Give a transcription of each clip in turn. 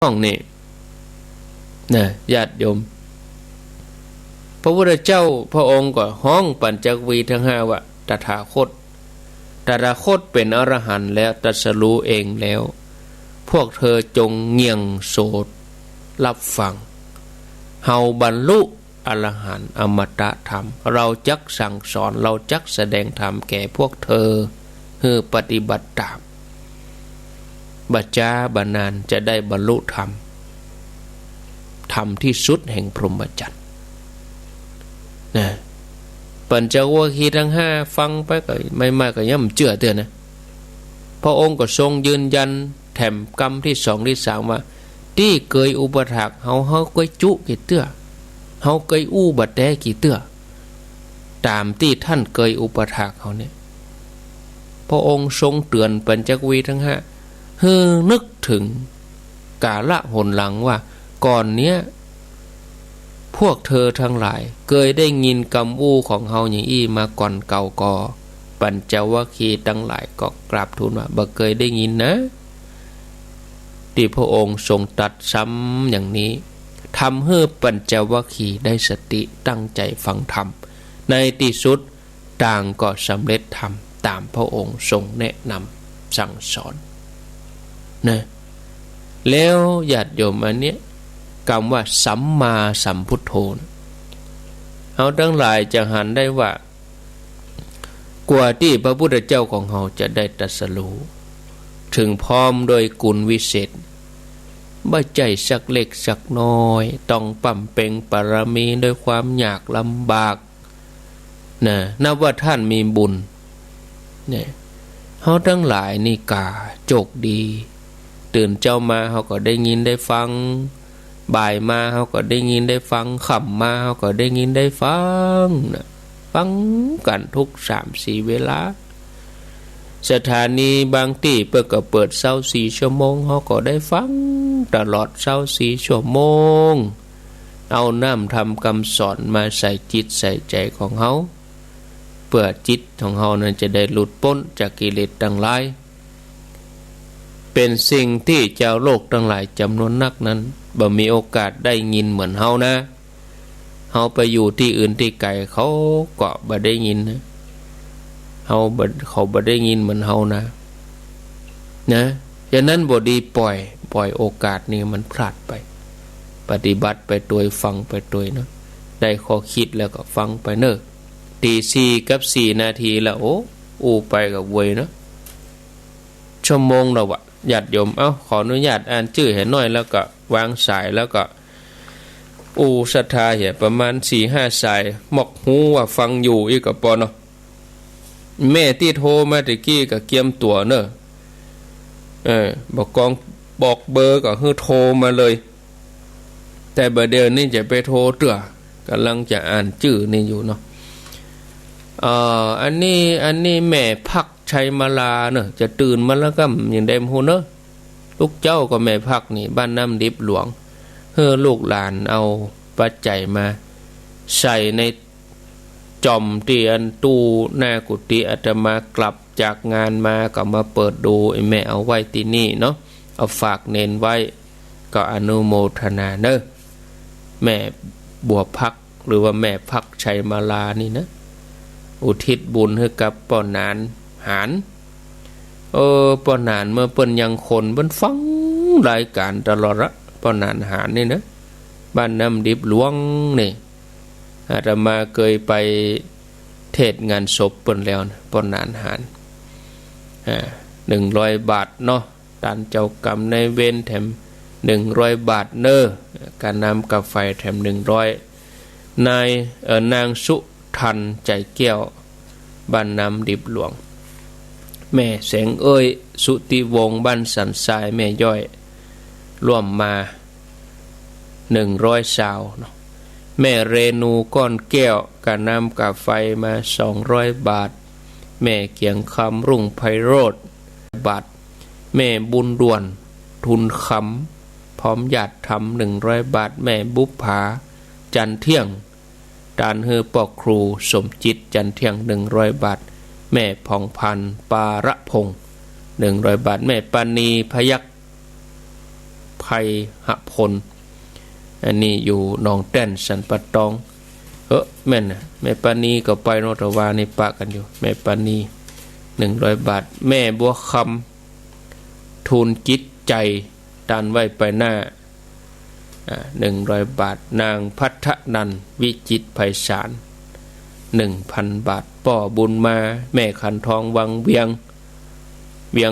ห้องนี่นะญาติโยมพระพุทธเจ้าพระองค์ก็ห้องปัญจวีทั้งห้าว่าตถาคตเป็นอรหันต์แล้วตรัสรู้เองแล้วพวกเธอจงเงี่ยงโสดรับฟังเฮาบรรลุอรหันต์อมตะธรรมเราจักสั่งสอนเราจักแสดงธรรมแก่พวกเธอให้ปฏิบัติตามบัจจาบานานจะได้บรรลุธรรมที่สุดแห่งพรหมจรรย์นะปัญจวัคคีย์ทั้งห้าฟังไปก็ไม่มากก็ย่ำเชื่อเตือนนะพระองค์ก็ทรงยืนยันแถมกรรมที่สองที่สามว่าที่เคยอุปถากเฮาเคยจุกี่เตื้อเฮาเคยอู้บัดแดกี่เตื้อตามที่ท่านเคยอุปถากเขาเนี่ยพระองค์ทรงเตือนปัญจวัคคีย์ทั้งห้าให้นึกถึงกาละหนหลังว่าก่อนเนี้ยพวกเธอทั้งหลายเคยได้ยินคำอู้ของเฮาอย่างอี้มาก่อนเก่าก่อปัญจวัคคีย์ทั้งหลายก็กราบทูลว่าบ่เคยได้ยินนะที่พระองค์ทรงตรัสซ้ำอย่างนี้ทำให้ปัญจวัคคีย์ได้สติตั้งใจฟังธรรมในที่สุดต่างก็สำเร็จธรรมตามพระองค์ทรงแนะนำสั่งสอนนะแล้วญาติโยมอันเนี้ยคำว่าสัมมาสัมพุทโธเราทั้งหลายจะหันได้ว่ากว่าที่พระพุทธเจ้าของเราจะได้ตรัสรู้ถึงพร้อมโดยกุลวิเศษบ่ใจสักเล็กสักน้อยต้องปั่มเป่งปรมีโดยความยากลำบากนะนับว่าท่านมีบุญเนี่ยเราทั้งหลายนี่กาโชคดีตื่นเจ้ามาเขาก็ได้ยินได้ฟังบ่ายมาเขาก็ได้ยินได้ฟังค่ำมาเขาก็ได้ยินได้ฟังนะฟังกันทุก 3-4 เวลาสถานีบางที่เปิดก็เปิด24 ชั่วโมงเขาก็ได้ฟังตลอด24 ชั่วโมงเอาน้ำทำคำสอนมาใส่จิตใส่ใจของเขาเพื่อจิตของเขานั้นจะได้หลุดพ้นจากกิเลสทั้งหลายเป็นสิ่งที่เจ้าโลกทั้งหลายจำนวนนักนั้นบ่มีโอกาสได้ยินเหมือนเฮานะเฮาไปอยู่ที่อื่นที่ไกลเขาก็บ่ได้ยินนะเขาบ่ได้ยินเหมือนเฮานะฉะนั้นบ่ดีปล่อยโอกาสนี้มันพลาดไปปฏิบัติไปโดยฟังไปโดยเนาะได้ข้อคิดแล้วก็ฟังไปเนอะตี4กับ4นาทีแล้วอู้ไปกับเวยเนาะชั่วโมงแล้วอะญาติโยมขออนุญาตอ่านชื่อให้หน่อยแล้วก็วางสายแล้วก็ศรัทธาเหี้ยประมาณ 4-5 สายหมอกหูว่าฟังอยู่อีกก็ปอเนาะแม่ที่โทรมาตะกี้ก็เกียมตัวเนอะบอกเบอร์ก็คือโทรมาเลยแต่บัดเดี๋ยวนี้จะไปโทรเตื้อกำลังจะอ่านชื่อนี่อยู่เนาะอันนี้แม่พักชัยมาลาเนอะจะตื่นมาแล้วก็อย่างเดิมหูเนอะลูกเจ้าก็แม่พักนี่บ้านน้ำดิบหลวงลูกหลานเอาปัจจัยมาใส่ในจอมที่อันตู้หน้ากุฏิอาตมากลับจากงานมาก็มาเปิดดูไอ้แม่เอาไว้ที่นี่เนาะเอาฝากเน้นไว้ก็อนุโมทนาเนอะแม่บัวพักหรือว่าแม่พักชัยมาลานี่นะอุทิศบุญให้กับป้อนานหารป้อนานเมื่อเปิ้นยังคนเปิ้นฟังรายการตลอดละป้อนานหารนี่นะบ้านน้ำดิบหลวงนี่อาตมาเคยไปเทศงานศพเปิ้นแล้วนะป้อนานหาร100 บาทเนาะตานเจ้ากรรมในเวรแถม100 บาทเนอการนำกาแฟแถม100นางสุทันใจแก้วบ้านน้ำดิบหลวงแม่แสงสุติวงศ์บ้านสันทรายแม่ย่อยร่วมมา100 สาวเนาะแม่เรนูก้อนแก้วการนำกาแฟมา200 บาทแม่เกียงคำรุ่งไพโรจน์บาทแม่บุญด่วนทุนคำพร้อมญาติทำ100 บาทแม่บุพภาจันเที่ยงดานเฮอปอกครูสมจิตจันเที่ยง100 บาทแม่ผ่องพันปาระพงษ์100 บาทแม่ปานีพยั ภัยหพลอันนี้อยู่หนองแต้นสันปะตองแม่นนะแม่ปานีก็ไปโนตวานี่ปะกันอยู่แม่ปานี100 บาทแม่บัวคำทูลจิตใจดันไว้ไปหน้า100 บาทนางพัฒนันวิจิตไพศาล1,000 บาทป่อบุญมาแม่ขันทองวังเวียง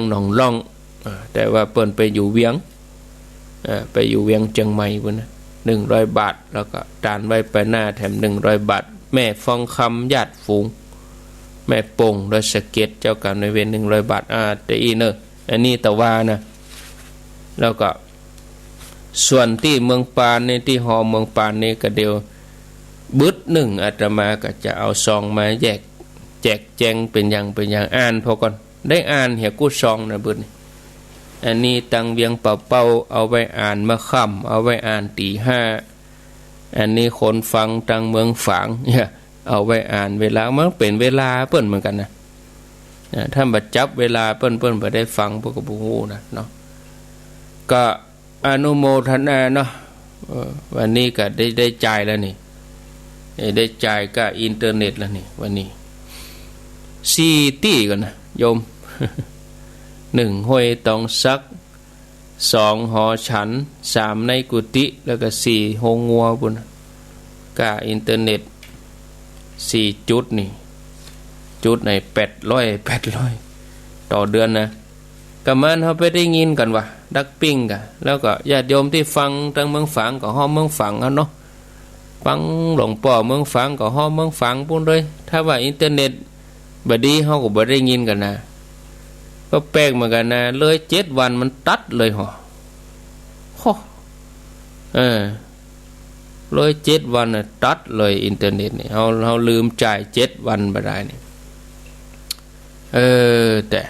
หนองล่องแต่ว่าเปิ้นไปอยู่เวียงไปอยู่เวียงเชียงใหม่พุ่นนะ100 บาทแล้วก็ดานไว้ไปหน้าแถม100 บาทแม่ฟองคำญาติฝูงแม่ปงโดยสเก็ตเจ้ากรรมนายเวร100 บาทแต่อีเนออันนี้ตะวานะแล้วก็ส่วนที่เมืองปานในที่หอเมืองปานนี่ก็เดียวบึด1อาตมาก็จะเอาซองมาแจกแจงเป็นอย่างอ่านพอก่อนได้อ่านเหี่ยกู้ซองนะบึดนี่อันนี้ตังเวียงเป่าเอาไว้อ่านมะค่ำเอาไว้อ่านตี 5อันนี้คนฟังตังเมืองฝางเนี่ยเอาไว้อ่านเวลามันเป็นเวลาเปิ้นเหมือนกันนะถ้าบัดจับเวลาเปิ้นบ่ได้ฟังพวกก็บ่ฮู้นะเนาะก็อนุโมทนาเนาะวันนี้ก็ได้จ่ายแล้วนี่ได้จ่ายก็อินเทอร์เน็ตแล้วนี่วันนี้4ตี้ก่อนนะโยม1ห้วยตองซัก2หอฉัน3ในกุฏิแล้วก็4โฮงงัวพุ่นก็อินเทอร์เน็ต4จุดนี่จุดไหน800ต่อเดือนนะก็มันเฮาไปได้ยินกันว่าดักปิ้งกะแล้วก็ญาติโยมที่ฟังทางเมืองฝางก็ฮ้อมเมืองฝางเฮาเนาะฟังหลวงพ่อเมืองฝางก็ฮ้อมเมืองฝางพุ่นเลยถ้าว่าอินเทอร์เน็ตบ่ดีเฮาก็บ่ได้ยินกันนะก็แปลกเหมือนกันนะเลย7 วันมันตัดเลยหรอเลย7 วันน่ะตัดเลยอินเทอร์เน็ตนี่เฮาลืมจ่าย7 วันบ่ได้นี่แต่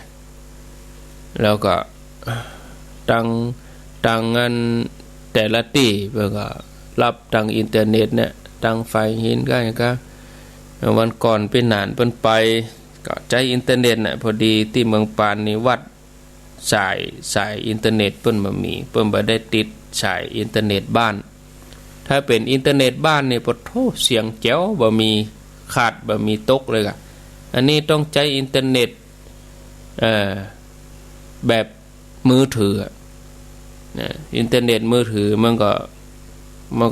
แล้วก็ตังอันแต่ละที่เพิ่นก็รับตังอินเทอร์เน็ตเนี่ยตังไฟหินก็วันก่อนไปนานเพิ่นไปก็ใจอินเทอร์เน็ตน่ะพอดีที่เมืองปานนี่วัดสายอินเทอร์เน็ตเพิ่นบ่มีเพิ่นบ่ได้ติดสายอินเทอร์เน็ตบ้านถ้าเป็นอินเทอร์เน็ตบ้านนี่ปะโถเสียงแจ๋วบ่มีขาดบ่มีตกเลยก็อันนี้ต้องใช้อินเทอร์เน็ตแบบมือถืออินเทอร์เน็ตมือถือมัน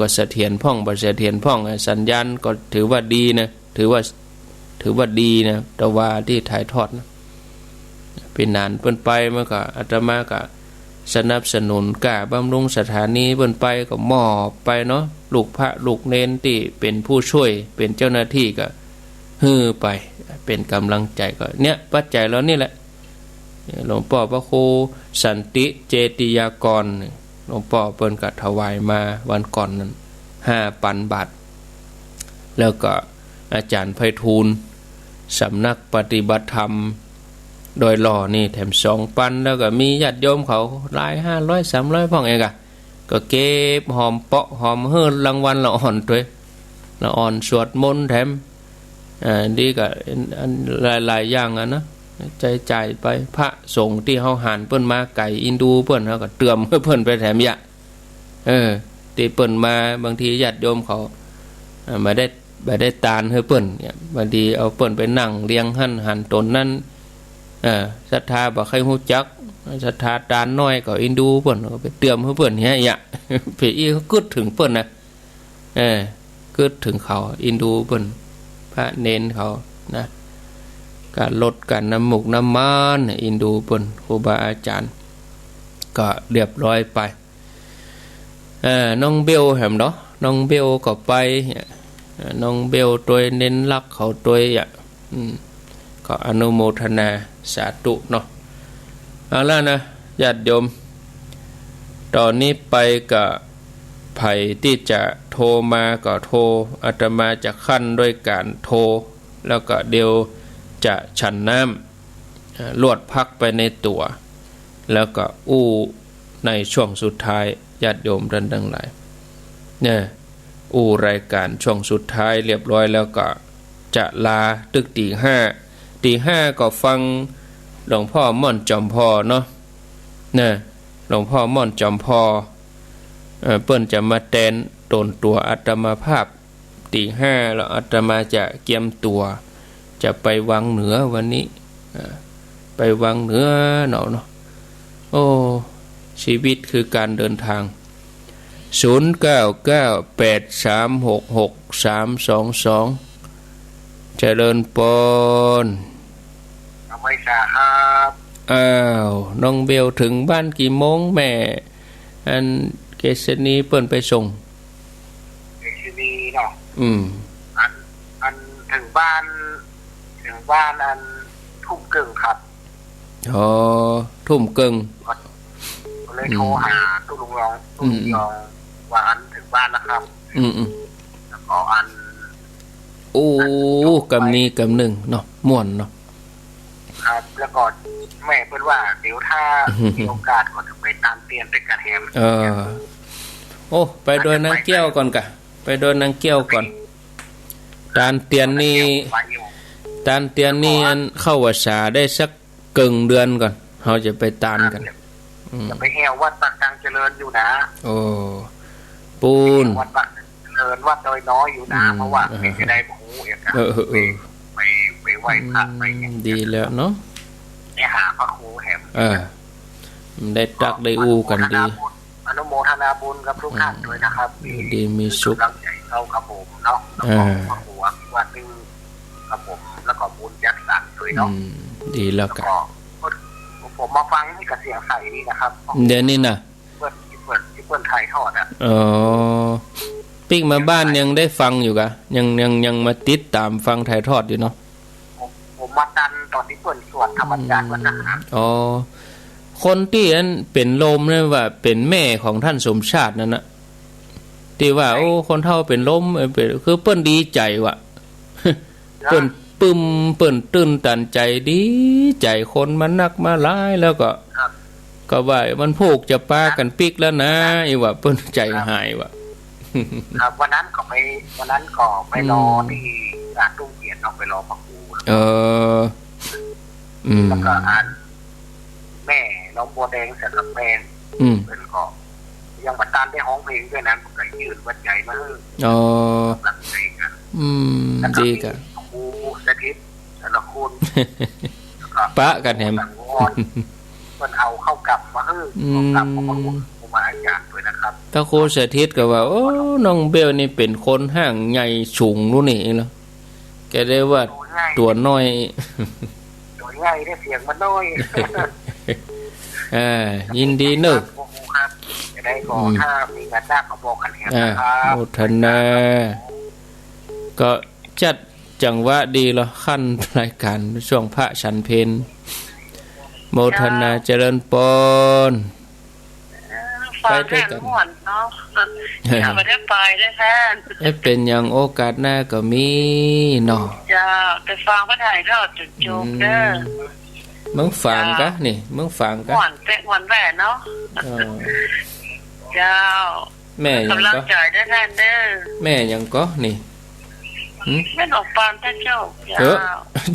ก็เสถียรพ่องบ่เสถียรพ่องสัญญาณก็ถือว่าดีนะถือว่าดีนะแต่ว่าที่ถ่ายทอดนะเป็นนานเพิ่นไปมันก็อาตมาก็สนับสนุนกะบำรุงสถานีเพิ่นไปก็มอบไปเนาะลูกพระลูกเนนที่เป็นผู้ช่วยเป็นเจ้าหน้าที่ก็ฮือไปเป็นกำลังใจก็เนี่ยปัจจัยแล้วนี่แหละหลวงพ่อพระครูสันติเจติยากรหลวงพ่อเพิ่นก็ถวายมาวันก่อนนั้น5,000 บาทแล้วก็อาจารย์ไพฑูรย์สำนักปฏิบัติธรรมโดยหล่อนี่แถม2,000แล้วก็มีญาติโยมเขาหลาย500 300พ่องเองก็เก็บหอมเปาะหอมเฮือรางวัลละอ่อนด้วยละอ่อนสวดมนต์แถมดีก็หลายอย่างนะใจไปพระสงฆ์ที่เฮาหันเปิ้นมาไก่อินดูเปิ้นเฮาก็เตรียมเพิ่นไปแถมยะที่เปิ้นมาบางทีญาติโยมเขามาได้ตานให้เปิ้นเนี่ยบางทีเอาเปิ้นไปนั่งเลี้ยงหันตนนั้นศรัทธาบ่ใครฮู้จักศรัทธาตานน้อยก็อินดูเปิ้นก็ไปเตรียมให้เปิ้นเฮียะเพิ่นอีเขากึดถึงเปิ้นนะกึดถึงเขาอินดูเปิ้นพระเนนเขานะการลดการน้ำหมูกน้ำมันอินดูเปิ้นครูบาอาจารย์ก็เรียบร้อยไปน้องเบลแหมเนาะน้องเบลก็ไปน้องเบลตัวเน้นรักเขาตัวก็อนุโมทนาสาธุเนาะเอาล่ะนะญาติโยมตอนนี้ไปกับไผที่จะโทรมาก็โทรอาตมาจะขั้นด้วยการโทรแล้วก็เดี๋ยวจะฉันน้ำลวดพักไปในตัวแล้วก็อู้ในช่วงสุดท้ายญาติโยมท่านทั้งหลายเนี่ยอู้รายการช่วงสุดท้ายเรียบร้อยแล้วก็จะลาตึกตี 5ก็ฟังหลวงพ่อม่อนจอมพอเนาะเนี่ยหลวงพ่อม่อนจอมพอ เปิ้นจะมาแตนตนตัวอาตมาภาพตีห้าแล้วอาตมาจะเกียมตัวจะไปวังเหนือวันนี้ไปวังเหนือเนาะโอ้ชีวิตคือการเดินทาง0998366322เจริญปนไม่ทราบครับอ้าวน้องเบลถึงบ้านกี่โมงแม่อันเกษณีเปิ้นไปส่งเกษณีเนาะอันถึงบ้านอันทุ่มกึ่งครับอ๋อทุ่มกึ่งเลยโทรหาตู้ลุงรองว่าอันถึงบ้านแล้วครับแล้วก็อันโอ้กำนี้กำหนึ่งเนาะม่วนเนาะครับแล้วก็แม่เพิ่นว่าเดี๋ยวถ้ามีโอกาสก็จะไปตามเตียนด้วยกันแฮมโอ้ไปโดยนางเกี้ยวก่อนกะไปโดยนางเกี้ยวก่อนตานเตียนนี่อันเข้าวัดสาได้สักกึ่งเดือนก่อนเราจะไปตานกันจะไปแหววัดปากกลางเจริญอยู่นะโอ้ปูนวัดปากเจริญวัดดอยน้อยอยู่นะเพราะว่าไม่ได้หูเอกไปไหว้พระไปดีแล้วเนาะไปหาพระครูแหมได้ตักได้อู้กันดีอนุโมทนาบุญกับทุกท่านด้วยนะครับดีมีสุขกำลังใจเข้าครับผมเนาะแล้วก็พระครูวัดนึงครับผมแล้วก็บุญยักษ์สันด้วยเนาะดีแล้วกันผมมาฟังนี่กับเสียงใสนี่นะครับเดี๋ยวนี้นะเปิดไทยทอดอ่ะปิ๊กมาบ้านยังได้ฟังอยู่กะยังมาติดตามฟังไทยทอดอยู่เนาะผมมาดันตอนที่เปิดสวดธรรมจารย์วันนั้นคนที่นั้นเป็นลมเนี่ยว่าเป็นแม่ของท่านสมชาตินั่นนะที่ว่าโอ้คนเฒ่าเป็นลมคือเปิ้นดีใจว่ะเปิ้นปึ้มเปิ้นตื่นตันใจดีใจคนมันนักมาหลายแล้วก็ว่ามันผูกจะป้ากันปิกแล้วนะไอ้ว่าเปิ้นใจหายว่ะครับวันนั้นก็ไปรอที่ร้านตุ้งเกียรติเอาไปรอพระครูแล้วก็อ่านแม่น้องบัวแดงเสร็จแล้วแม่เป็นก็ยังบัดตานได้ห้องเพลงด้วยนั้นก็ยืนวัดใหญ่มาตั้งใจกันดีกันครูสถิตแต่ละคนปะกันแหมมันเอาเข้ากลับมากลับมาอาจารย์ด้วยนะครับถ้าครูสถิตก็ว่าโอ้น้องเบลนี่เป็นคนห่างใหญ่สูงรู้นี่แล้วแกได้ว่าตัวน้อยตัวใหญ่ได้เสียงมันน้อยยินดีเนอะจะได้ก็ถ้ามีงานจ้างก็บอกกันนะครับโมทนาก็จัดจังหวะดีแล้วขั้นรายการช่วงพระฉันเพลโมทนาเจริญปนไปด้วยกันเนาะไม่ได้ไปได้แค่เป็นอย่างโอกาสหน้าก็มีเนาะจ้าไปฟังพระถ่ายทอดจุดจบเด้อมึงฟังกะนี่มึงฟังกะหวานเป็ดหวานแหวนเนาะเจ้าแม่ยังก็กำลังใจได้แทนเด้อแม่ยังก็นี่แม่หลงปันท่านเจ้า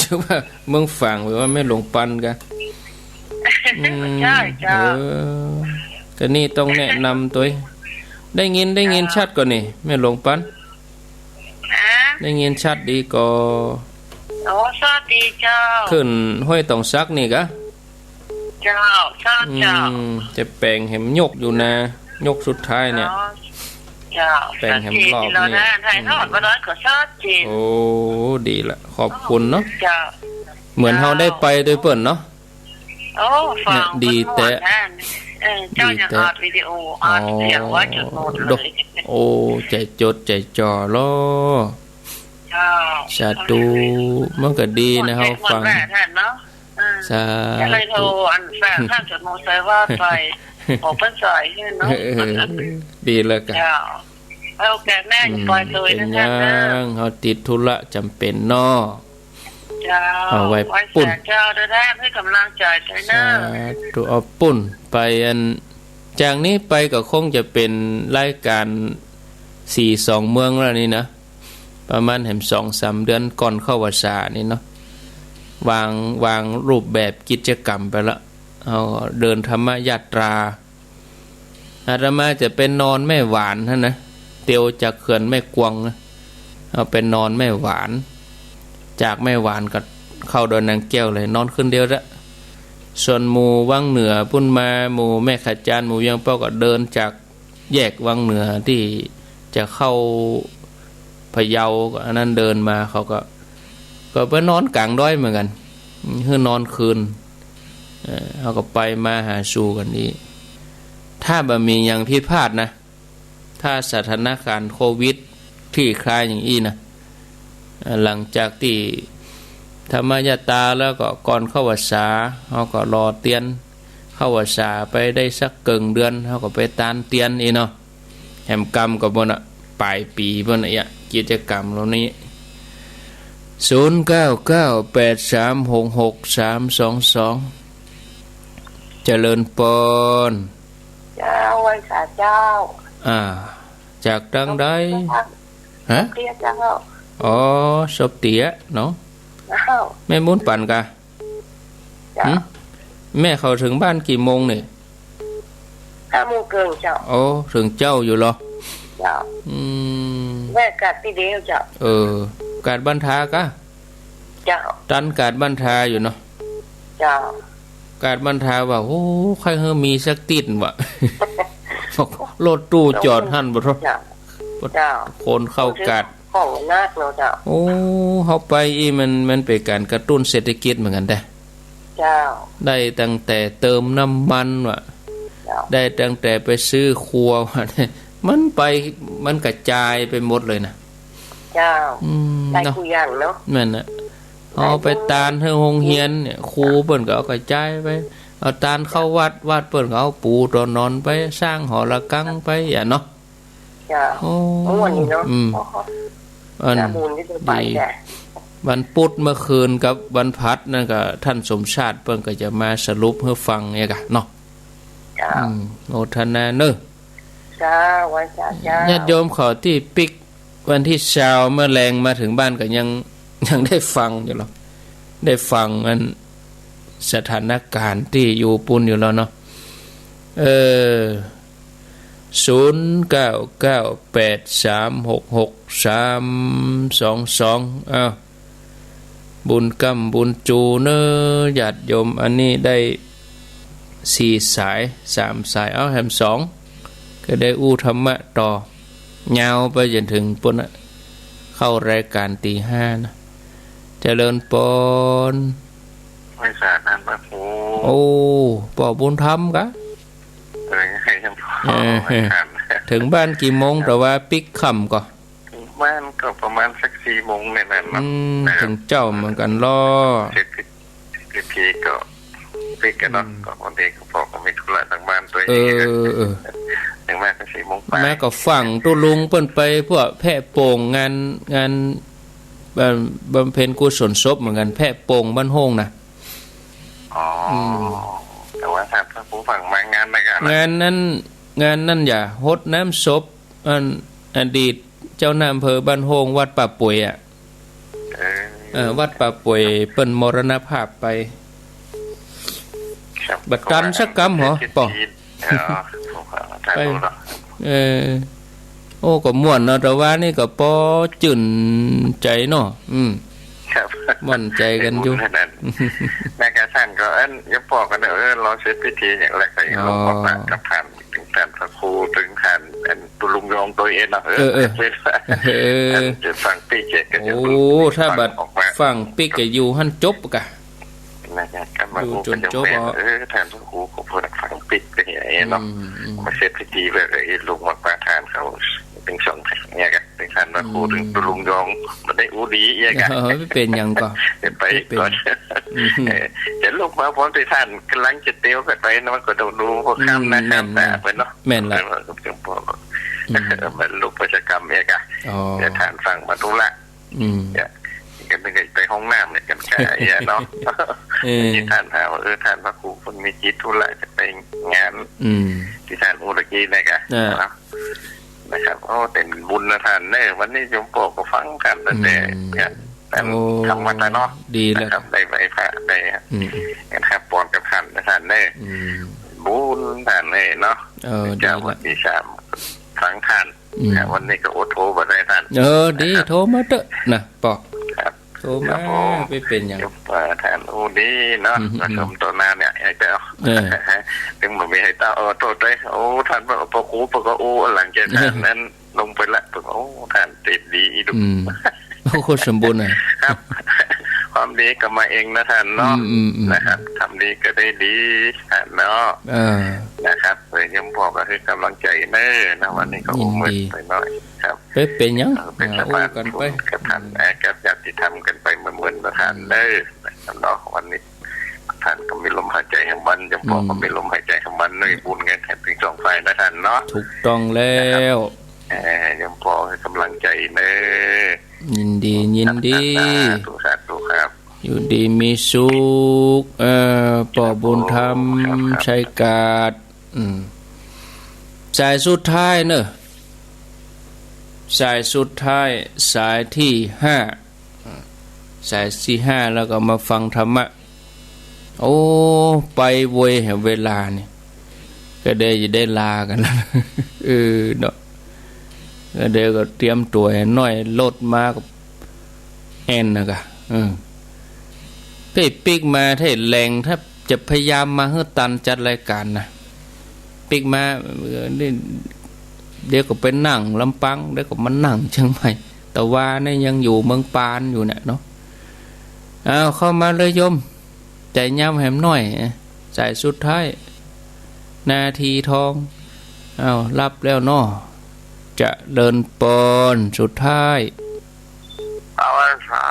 เจ้าว่ามึงฟังหรือว่าแม่หลงปันกะใช่จ้าก็นี่ต้องแนะนำตัวได้ยินชัดก่อนนี่แม่หลงปันได้ยินชัดดีก็โอ้สวัสดีเจ้าขึ้นห้วยตองซักนี่กะเจ้าเจ้าจะแปลงเห็มยกอยู่นะยกสุดท้ายเนี่ยเจ้าแปลงเห็มรอบนี่ไทยทอดมาแล้วก็ชัดเจนโอ้ดีละขอบคุณเนาะเหมือนเฮาได้ไปโดยเปิ้นเนาะโอ้ฟังดีแต่เจ้ายังอัดวิดีโออัดเสียงไว้จนหมดเลยโอ้ใจจดใจจ่อล้อสาธุมันก็ดีนะเฮาฟังสาธุเลยโทรอันแฟนท่านจะโมไซว่าไปออกพรรษาใช่เนาะดีแล้วกันเอาแกแม่ปล่อยเลยนะท่านเฮาติดธุระจำเป็นเนาะเอาไว้ปุ่นเจ้าได้แท้ให้กำลังใจใจเนอะตัวเอาปุ่นไปอันจากนี้ไปก็คงจะเป็นรายการ4-2เมืองแล้วนี่นะประมาณแหม 2-3 เดือนก่อนเข้าพรรษานี่เนาะวางรูปแบบกิจกรรมไปละเอาเดินธรรมยาตรา อาตมาจะเป็นนอนแม่หวานท่านนะเตียวจากเขื่อนแม่กวงนะเอาเป็นนอนแม่หวานจากแม่หวานก็เข้าดอนนางแก้วเลยนอนขึ้นเดียวละส่วนหมู่วังเหนือพุ่นมาหมู่แม่ขจานหมู่ยังเป้าก็เดินจากแยกวังเหนือที่จะเข้าพะเยาอันนั้นเดินมาเขาก็ไปนอนกลางด้อยเหมือนกันคือนอนคืนเขาก็ไปมาหาสู่กันนี้ถ้าบ่มีอย่างผิดพลาดนะถ้าสถานการณ์โควิดที่คลายอย่างอี้นะหลังจากที่ธรรมยตาแล้วก็ก่อนเข้าพรรษาเขาก็รอเตียนเข้าพรรษาไปได้สักเกิงเดือนเขาก็ไปตานเตียนอีเนาะแหมกรรมกับบนอ่ะปลายปีบนอ่ะกิจกรรมเหล่านี้0998366322เจริญปนเจ้าวันสาเจ้าจากดังได้ฮะเตี้ยเจ้าอ๋อศพเตี้ยเนาะแม่มุนปั่นกะแม่เขาถึงบ้านกี่โมงเนี่ย5 โมงเกินเจ้าโอ้ถึงเจ้าอยู่หรอเจ้าแม่กัดที่เดียวเจ้ากาดบันทากะเจ้าตันกาดบันทาอยู่เนาะเจ้ากาดบันทาว่าโอ้ใครเฮอมีสักติดวะรถตู้จอดหั่นบ่ท้อเจ้าคนเข้ากาดของนักเนาะเจ้าโอ้เฮาไปอีมันเป็นการกระตุ้นเศรษฐกิจเหมือนกันเด้เจ้าได้ตั้งแต่เติมน้ำมันว่ะได้ตั้งแต่ไปซื้อครัวว่ะมันไปมันกระจายไปหมดเลยนะเจ้าได้คุยอย่างเนาะนั่นน่ะเอาไปตานให้โรงเรียนเนี่ยครูเปิ้นก็เอากระจายไปเอาตานเข้าวัดเปิ้นก็เอาปูตอนนอนไปสร้างหอระฆังไปอย่างเนาะจ้าโอ้วันนี้เนาะดีวันพุธเมื่อคืนกับวันพัดนั่นก็ท่านสมชาติเปิ้นก็จะมาสรุปให้ฟังเนี่ยกะเนาะโอทนาเนอะจ้าวันจ้าญาติโยมขอที่ปิกวันที่เช้าเมื่อแรงมาถึงบ้านก็ยังได้ฟังอยู่หรอได้ฟังอันสถานการณ์ที่อยู่ปุ่นอยู่แล้วเนาะ0998366322บุญกำบุญจูเนอญาติโยมอันนี้ได้4 สาย3 สายเอาแถม2ก็ได้อู้ธรรมะต่อยาวไปจนถึงปุ่นเข้ารายการตี 5นะเจริญปนไม่สานั่นพระครูโอ้ปอบุญธรรมกะให้ยังพอถึงบ้านกี่โมงแต่ว่าปิกค่ำก็ถึงบ้านก็ประมาณสัก4 โมงเนี่ยนะถึงเจ้าเหมือนกันรอพี่ก็ปิกกันเนาะก็วันเด็กก็บอกว่ามีธุระทางบ้านตัวเองถึงแม่ก็4 โมงไปแม่ก็ฟังตุลุงเปิ้นไปพวกแพะโป่งงานบำเพ็ญกุศลศพเหมือนกันแพะโป่งบ้านโฮงนะแต่ว่าถ้าผู้ฟังมางานอะไรกันงานนั้นอย่าฮดน้ำศพอดีตเจ้านายอำเภอบ้านโฮงวัดป่าป่วยวัดป่าป่วยเปิ้นมรณภาพไปบัดตันสักกรรมเหรอป่อไปโอ้ก็ม่วนเนาะแต่ว่านี่ก็ปอจื่นใจเนาะม่วนใจกันอยู่แม่กระสั่นก็อย่าบอกกันรอเสร็จพิธีอย่างไรก็ลงออกมากับผ่านถึงท่านพระครูถึงท่านตุลุงยองตัวเองเนาะจะฟังปีเจกันอยู่โอ้ถ้าบัดฟังปีกอยู่หั่นจบกะนะครับกันมาจนจบท่านพระครูก็พูดฟังปิดไปเนาะมาเสร็จพิธีเลยลงมาประทานเขาเป็นสองเนี่ยกันเป็นท่านพระครูถึงตุลุงยองมันได้อูดีเนี่ยกันไม่เป็นยังก็ไปก่อนจะลงมาพร้อมที่ท่านกำลังจะเตี้ยวกันไปนะมันก็ต้องดูพวกข้ามนะครับแต่ไปเนาะแม่นละจังพอมันลุกประชกรรมเนี่ยกันจะท่านฟังมาทุละกันไปห้องน้ำเนี่ยกันแค่เนาะที่ท่านถามว่าท่านพระครูคนมีจิตทุละจะไปงานที่ท่านอุรกีเนี่ยกันนะครับโอ้เป็นบุญนะท่านเนี่ยวันนี้โยมโปก็ฟังกันแต่ทำวัดเนาะดีแล้วได้ไหวพระได้นะครับปอนกับท่านนะท่านเนี่ยบ บุญท่านนี่เนาะเจ้าวันที่3ฟังท่านแต่วันนี้ก็โอโทรมาได้ท่านดีโทรมาเถอะนะปอโทรมาไปเป็นอย่างท่านดีเนาะผสมตัวนาเนี่ยไอ้เจ้าถึงมันมีให้เต้าโทษด้วยท่านพอครูพอก็หลังจากนั้นลงไปละท่านติดดีดุโคตรสมบูรณ์เลยครับความดีก็มาเองนะท่านเนาะนะครับทำดีก็ได้ดีท่านเนาะนะครับเลยยังบอกก็คือกำลังใจเน้อนะวันนี้ก็มืดไปหน่อยครับเป็นยังเป็นสบายกันไปกับท่านกับญาติธรรมกันไปเหมือนๆนะท่านเน้อเนาะวันนี้ท่านก็มีลมหายใจแห่งวันยังบอกก็มีลมหายใจแห่งวันในบุญกันแทบถึง2 ฝ่ายนะท่านเนาะถูกต้องแล้วยังพอให้กำลังใจเน้อยินดีถูกครับอยู่ดีมีสุขปอบุญธรรมชัยกาดสายสุดท้ายเนอะสายสุดท้ายสายที่5สายที่5แล้วก็มาฟังธรรมะไปเวยแห่งเวลาเนี่ยก็ได้ลากันแล้วเนาะเดี๋ยวก็เตรียมตัวให้น้อยลดมากับแอนนะกะถ้าปิกมาถ้าแรงถ้าจะพยายามมาให้ตันจัดรายการนะปิกมาเดี๋ยวก็ไปนั่งลำปังเดี๋ยวก็มานั่งเชียงใหม่แต่ว่านี่ยังอยู่เมืองปานอยู่เนี่ยเนาะเข้ามาเลยโยมใจย่ำแหมน้อยใจสุดท้ายนาทีทองรับแล้วเนาะจะเดินปอนสุดท้ายเอาสา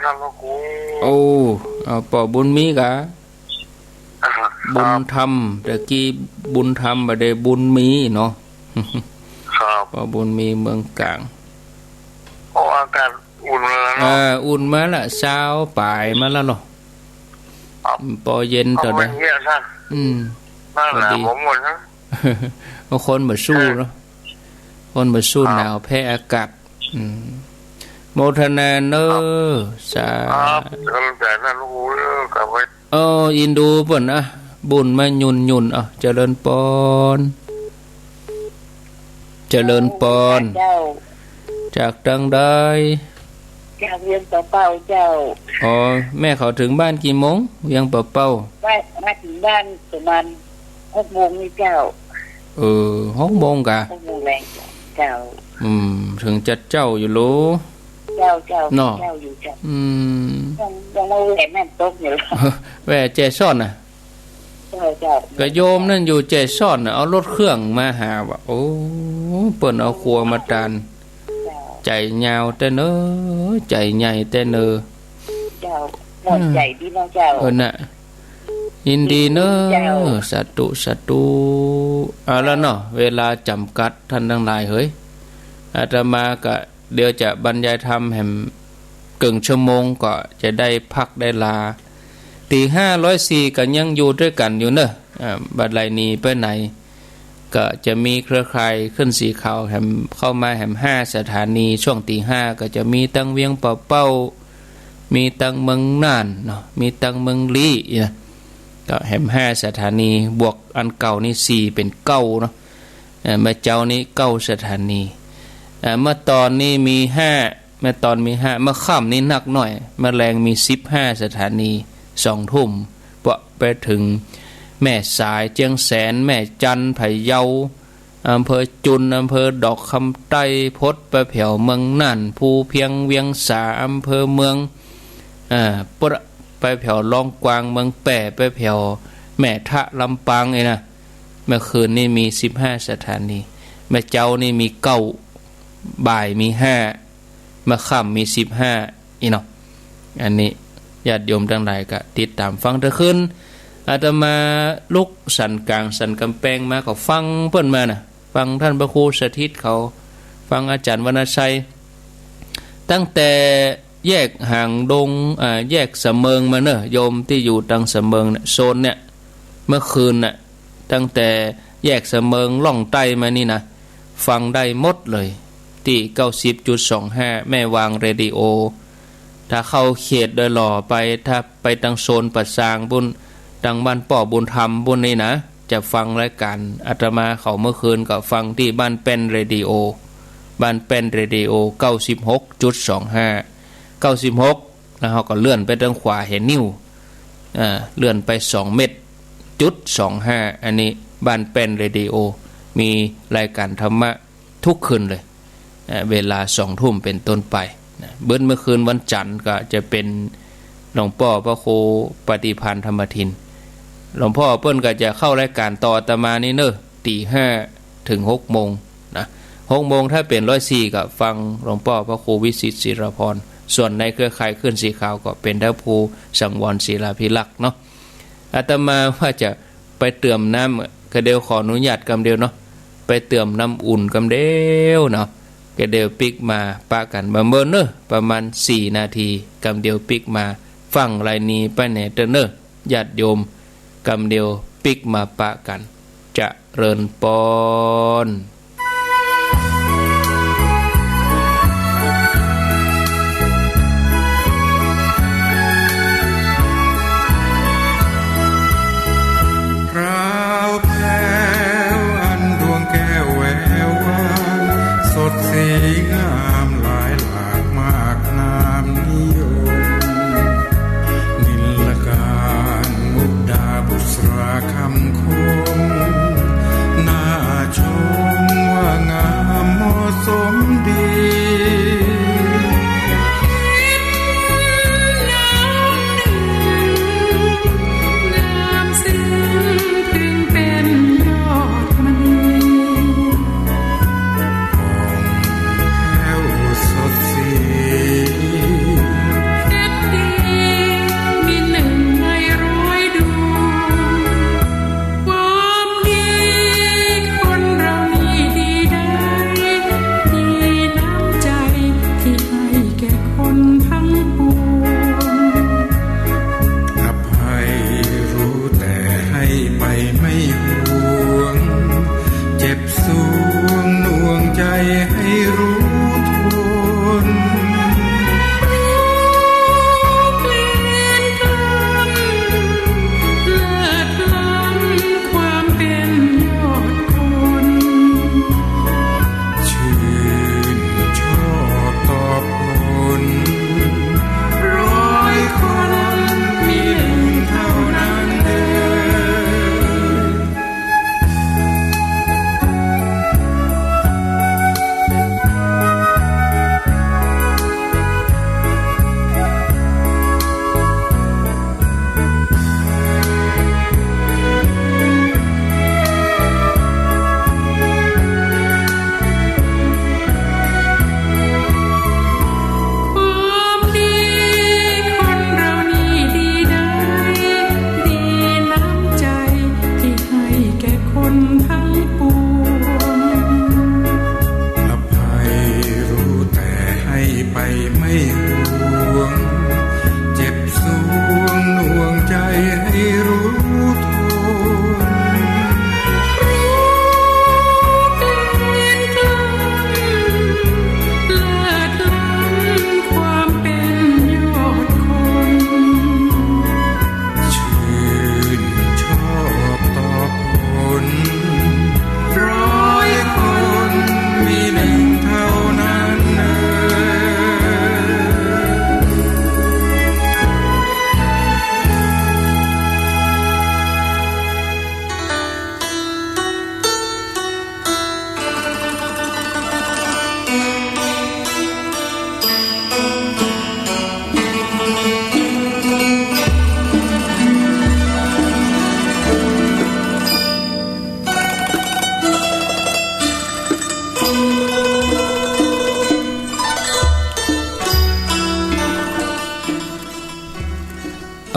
ธุพระครูปอบุญมีกะบุญธรรมตะกี้บุญธรรมบ่ได้บุญมีเนาะครับปอบุญมีเมืองกลางอากาศอุ่นแล้วเนาะอุ่นมาละเช้าปลายมาแล้วเนาะปอเย็นต่อได้นั่นแหละผมหมดนะบางคนบ่สู้เนาะคนมาสู้หนาวแพ้อากาศโมทนาเนอสาอินดูเปิ่นนะบุญมาหยุ่นเจริญปอนจากดังได้จากเวียงป่าเป้าเจ้าแม่เขาถึงบ้านกี่โมงเวียงป่าเป้ามาถึงบ้านประมาณ6 โมงนี่เจ้า6 โมงกะ6 โมงแรงเจ้าถึงจัดเจ้าอยู่โลเจ้าอยู่เจ้ายังมาแหวแม่นตกอยู่แหวเจซ่อนน่ะเจ้าก็โยมนั่นอยู่เจซ่อนน่ะเอารถเครื่องมาหาว่าเปิ้นเอาครัวมาตานใจยาวแต่เนอใจใหญ่แต่เนอเจ้าหมดใจดีเนาะเจ้าน่ะยินดีเนอะสาธุแล้วเนาะเวลาจำกัดท่านทั้งหลายเฮ้ยอาตมาก็เดี๋ยวจะบรรยายธรรมแห่งกึ่งชั่วโมงก็จะได้พักได้ลาตี504ก็ยังอยู่ด้วยกันอยู่เนอะบัดไหลนี้ไปไหนก็จะมีเครือข่ายขึ้นสีขาวแห่งเข้ามาแห่ง5 สถานีช่วงตี 5ก็จะมีตั้งเวียงป่าเป้ามีตั้งเมืองน่านเนาะมีตั้งเมืองลี้นะก็แห่ง5 สถานีบวกอันเก่านี่4เป็น9เนาะเมื่อเจ้านี้9 สถานีเมื่อตอนนี้มี5เมื่อตอนมี5เมื่อค่ำนี้หนักหน่อยเมื่อแรงมี15 สถานี2 ทุ่มปะไปถึงแม่สายเจียงแสนแม่จันไผ่เยาอำเภอจุนอำเภอดอกคำใต้พดไปแผ่วเมืองน่านภูเพียงเวียงสาอำเภอเมืองไปแผ่วลองกวางเมืองแป่ไปแผ่วแม่ทะลำปางไอ้นะเมื่อคืนนี่มี15 สถานีแม่เจ้านี่มี9บ่ายมี5เมื่อค่ำมี15อีเนาะอันนี้ญาติโยมทั้งหลายก็ติดตามฟังเถอะขึ้นอาตมาลุกสันกลางสันกำแพงมาก็ฟังเพิ่นมาน่ะฟังท่านพระครูสถิตเขาฟังอาจารย์วรรณชัยตั้งแต่แยกห่างดงแยกสะเมิงมาเนอะโยมที่อยู่ตังสะเมิงเนี่ยโซนเนี่ยเมื่อคืนน่ะตั้งแต่แยกสะเมิงล่องใต้มานี่นะฟังได้หมดเลยที่ 90.25 แม่วางเรดิโอถ้าเข้าเขตโดยหล่อไปถ้าไปตังโซนปัดสางบุญตังบ้านป่อบุญธรรมบุญนี่นะ จะฟังรายการอาตมาเขาเมื่อคืนก็ฟังที่บ้านเป็นเรดิโอบ้านเป็นเรดิโอ 96.25 96แล้วเขาก็เลื่อนไปทางขวาเห็นนิ้วเลื่อนไป2เมตรจุด25อันนี้บ้านเป็นเรดิโอมีรายการธรรมะทุกคืนเลยเวลา 20:00 นเป็นต้นไปเบิ้ลเมื่อคืนวันจันทร์ก็จะเป็นหลวงพ่อพระครูปฏิพันธ์ธรรมทินหลวงพ่อเปิ้นก็จะเข้ารายการต่ออาตมานี่เนอะ 5:00 ถึง 6:00 นนะ 6:00 นถ้าเป็น104ก็ฟังหลวงพ่อพระครูวิสิตศิรพรส่วนในเครือข่ายขึ้นสีขาวก็เป็นท่านครูสังวรศิลาภิลักษ์เนาะอาตมาว่าจะไปเติมน้ำก็เดียวขออนุญาตกำเดียวเนาะไปเติมน้ำอุ่นกำเดียวเนาะก็เดียวปิกมาปะกันมาเมินเนอะประมาณ4นาทีกำเดียวปิกมาฟังรายนี้ไปไหนเตเนอะญาติโยมกำเดียวปิกมาปะกันจะเริญปอนสีงามหลายหลากมากนามนิยมนิลการมุกดาบุษราคำคมน่าชมว่างามเหมาะสมดี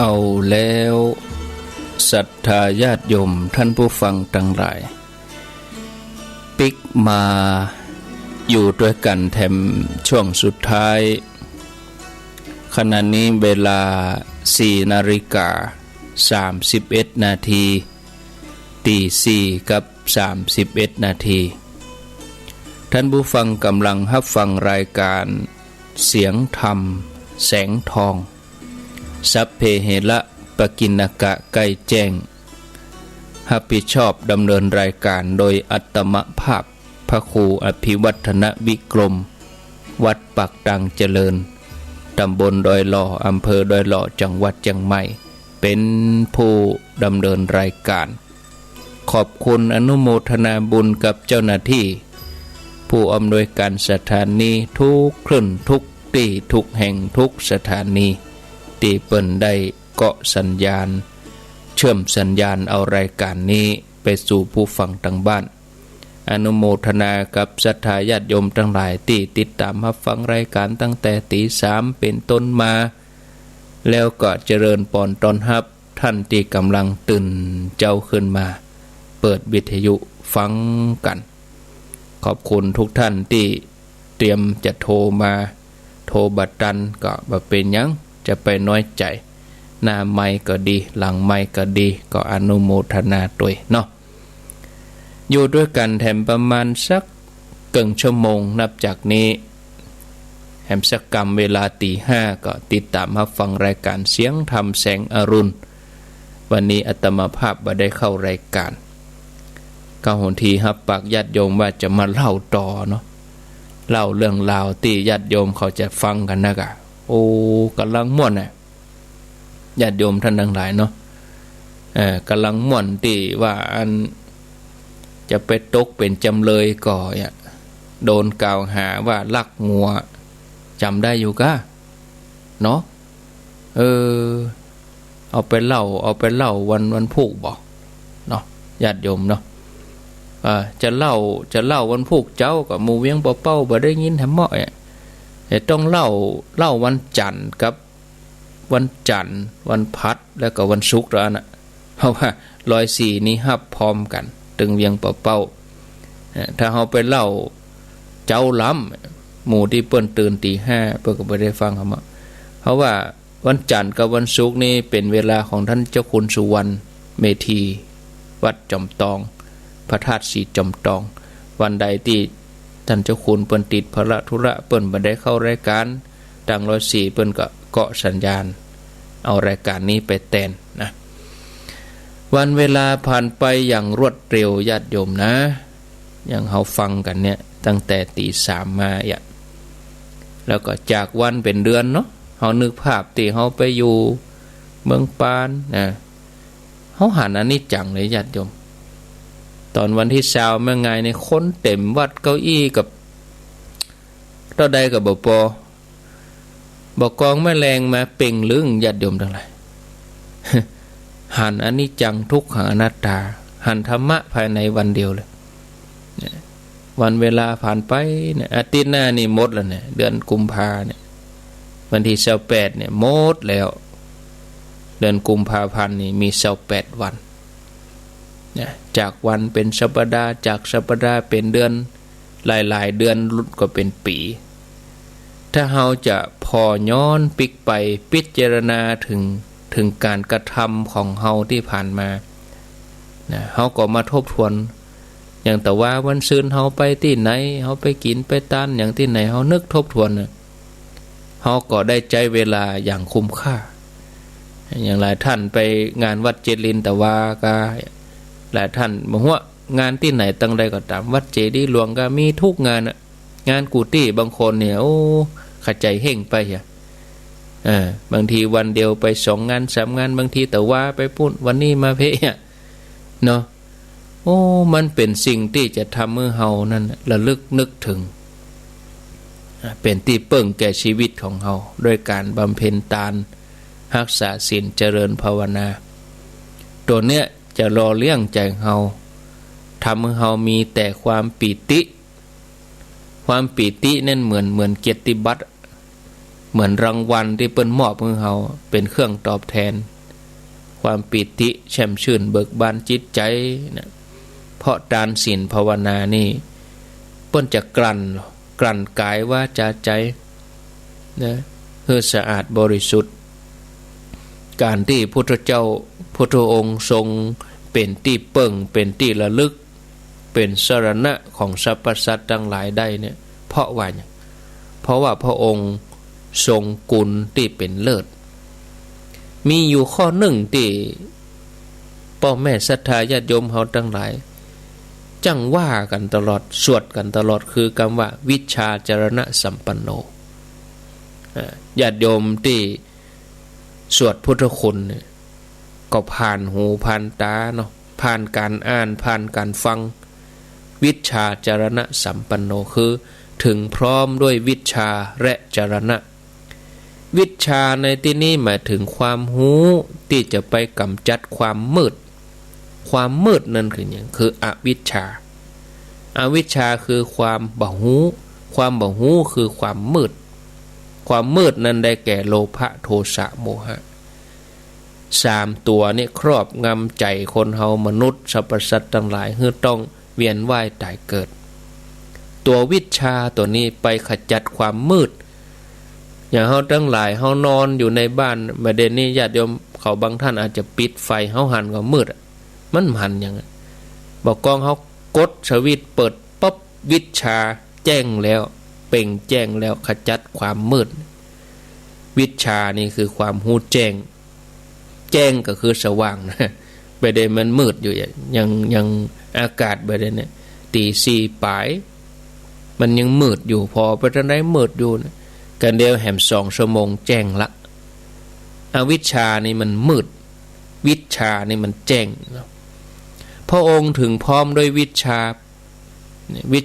เอาแล้วศรัทธาญาติโยมท่านผู้ฟังทั้งหลายปิกมาอยู่ด้วยกันแถมช่วงสุดท้ายขณะนี้เวลา 4:31 นาทีตี 4 กับ 31 นาทีท่านผู้ฟังกำลังรับฟังรายการเสียงธรรมแสงทองสัพเพเหระปกิณกะใกล้แจ้ง รับผิดชอบดำเนินรายการโดยอัตมภาพพระครูอภิวัฒนวิกรมวัดปักดังเจริญตำบลดอยหล่ออำเภอดอยหล่อจังหวัดเชียงใหม่เป็นผู้ดำเนินรายการขอบคุณอนุโมทนาบุญกับเจ้าหน้าที่ผู้อำนวยการสถานีทุกคลื่นทุกที่ทุกแห่งทุกสถานีที่เปิ่นได้เกาะสัญญาณเชื่อมสัญญาณเอารายการนี้ไปสู่ผู้ฟังทางบ้านอนุโมทนากับศรัทธาญาติโยมทั้งหลายที่ติดตามรับฟังรายการตั้งแต่ตี 3เป็นต้นมาแล้วก็เจริญปอนตอนรับท่านที่กำลังตื่นเจ้าขึ้นมาเปิดวิทยุฟังกันขอบคุณทุกท่านที่เตรียมจะโทรมาโทรบัดดันก็บ่เป็นหยังจะไปน้อยใจหน้าไมค์ก็ดีหลังไมค์ก็ดีก็อนุโมทนาด้วยเนาะอยู่ด้วยกันแถมประมาณสักเกินชั่วโมงนับจากนี้แถมสักกรรมเวลาตี 5ก็ติดตามรับฟังรายการเสียงธรรมแสงอรุณวันนี้อาตมาภาพบ่ได้เข้ารายการก็หนทีครับปากญาติโยมว่าจะมาเล่าต่อเนาะเล่าเรื่องราวที่ญาติโยมเขาจะฟังกันนะกะโอ้กำลังม่วนน่ะญาติโยมท่านทั้งหลายเนาะกำลังม่วนที่ว่าอันจะไปตกเป็นจำเลยก่อเนี่ยโดนกล่าวหาว่าลักงัวจำได้อยู่กะเนาะเอาไปเล่าวันพุกบอกเนาะญาติโยมเนาะจะเล่าวันพุกเจ้ากับหมู่เวียงเป้าบ่ได้ยินแถมเหมาะแต่ต้องเล่าวันจันทร์กับวันจันทร์วันพัดแล้วก็วันศุกร์แล้วน่ะเพราะว่า104นี้ฮับพร้อมกันตึงเวียงเป้าถ้าเฮาไปเล่าเจ้าล้ำหมู่ที่เปิ้นตื่นตี 5เปิ้นก็บ่ได้ฟังเขาเพราะว่าวันจันทร์กับวันศุกร์นี่เป็นเวลาของท่านเจ้าคุณสุวรรณเมธีวัดจอมตองพระธาตุสีจอมตองวันใดที่ท่านเจ้าคุณเปิ้นติดภาระธุระเปิ้นบ่ได้เข้ารายการดัง104เปิ้นก็เกาะสัญญาณเอารายการนี้ไปแทนนะวันเวลาผ่านไปอย่างรวดเร็วญาติโยมนะอย่างเฮาฟังกันเนี่ยตั้งแต่ตี 3มาแล้วก็จากวันเป็นเดือนเนาะเฮานึกภาพที่เฮาไปอยู่เมืองปานนะเฮาหันอันนี้จังเลยญาติโยมตอนวันที่20เมื่อไงในคนเต็มวัดเก้าอี้กับเท่าใดก็บ่พอบ่กองแมลงมาเป่งลึงญาติโยมทั้งหลายหันอนิจจังทุกขังอนัตตาหันธรรมะภายในวันเดียวเลยวันเวลาผ่านไปเนี่ยอาทิตย์หน้านี่หมดแล้วเนี่ยเดือนกุมภาเนี่ยวันที่28เนี่ยหมดแล้วเดือนกุมภาพันธ์นี่มี28วันเนี่ยจากวันเป็นสัปดาห์จากสัปดาห์เป็นเดือนหลายๆเดือนลุดก็เป็นปีถ้าเราจะพอย้อนปิกไปพิจารณาถึงการกระทำของเฮาที่ผ่านมาเฮาก็มาทบทวนอย่างแต่ว่าวันซืนเฮาไปที่ไหนเฮาไปกินไปตานอย่างที่ไหนเฮานึกทบทวนเฮาก็ได้ใจเวลาอย่างคุ้มค่าอย่างหลายท่านไปงานวัดเจริญตะวาก็หลายท่านบ่ฮู้งานที่ไหนตั้งใดก็ตามวัดเจดีย์หลวงก็มีทุกงานงานกุฏิบางคนเนี่ยโอ้ขัดใจเฮ่งไปบางทีวันเดียวไป2งาน3งานบางทีแต่ว่าไปพูดวันนี้มาเพะเนาะโอ้มันเป็นสิ่งที่จะทำให้เฮานั้นระลึกนึกถึงเป็นที่เปิ้งแก่ชีวิตของเฮาด้วยการบำเพ็ญทานรักษาศีลเจริญภาวนาตัวเนี้ยจะรอเลี้ยงใจเฮาทำให้เฮามีแต่ความปีตินั่นเหมือนเกียรติบัตรเหมือนรางวัลที่เปิ้นมอบให้เฮาเป็นเครื่องตอบแทนความปีติแช่มชื่นเบิกบานจิตใจนะเพราะทานศีลภาวนานี่เปิ้นจะกลั่นกายวาจาใจนะเพื่อสะอาดบริสุทธิ์การที่พุทธเจ้าพุทธองค์ทรงเป็นที่เปิ้งเป็นที่ระลึกเป็นสรณะของสรรพสัตว์ทั้งหลายได้เนี่ยเพราะว่าพระองค์ทรงกุลที่เป็นเลิศมีอยู่ข้อหนึ่งที่ พ่อแม่ศรัทธาญาติโยมเฮาทั้งหลายจังว่ากันตลอดสวดกันตลอดคือคำว่าวิชาจรณะสัมปันโนญาติโยมที่สวดพุทธคุณก็ผ่านหูผ่านตาเนาะผ่านการอ่านผ่านการฟังวิชาจรณะสัมปันโนคือถึงพร้อมด้วยวิชาและจรณะวิชาในที่นี้หมายถึงความรู้ที่จะไปกำจัดความมืดความมืดนั่นคืออย่างคืออวิชชาอวิชชาคือความบ่ฮู้ความบ่ฮู้คือความมืดความมืดนั้นได้แก่โลภะโทสะโมหะ3ตัวนี้ครอบงำใจคนเฮามนุษย์สรรพสัตว์ทั้งหลายคือต้องเวียนว่ายตายเกิดตัววิชาตัวนี้ไปขจัดความมืดอย่างเฮาทั้งหลายเฮานอนอยู่ในบ้านประเด็นนี้ญาติโยมเขาบางท่านอาจจะปิดไฟเฮาหันก็มืดมันหันอย่างนั้นบอกกองเฮากดสวิตช์เปิดปั๊บวิชาแจ้งแล้วเปล่งแจ้งแล้วขจัดความมืดวิชานี่คือความหูแจ้งแจ้งก็คือสว่างนะประเด็นมันมืดอยู่ยังอากาศประเด็นเนี่ยตี4ปลายมันยังมืดอยู่พอไปทางไหนมืดอยู่นะกันเดียวแหม2 ชั่วโมงแจ้งละอวิชชานี่มันมืดวิชานี่มันแจ้งพระองค์ถึงพร้อมด้วยวิชา8วิ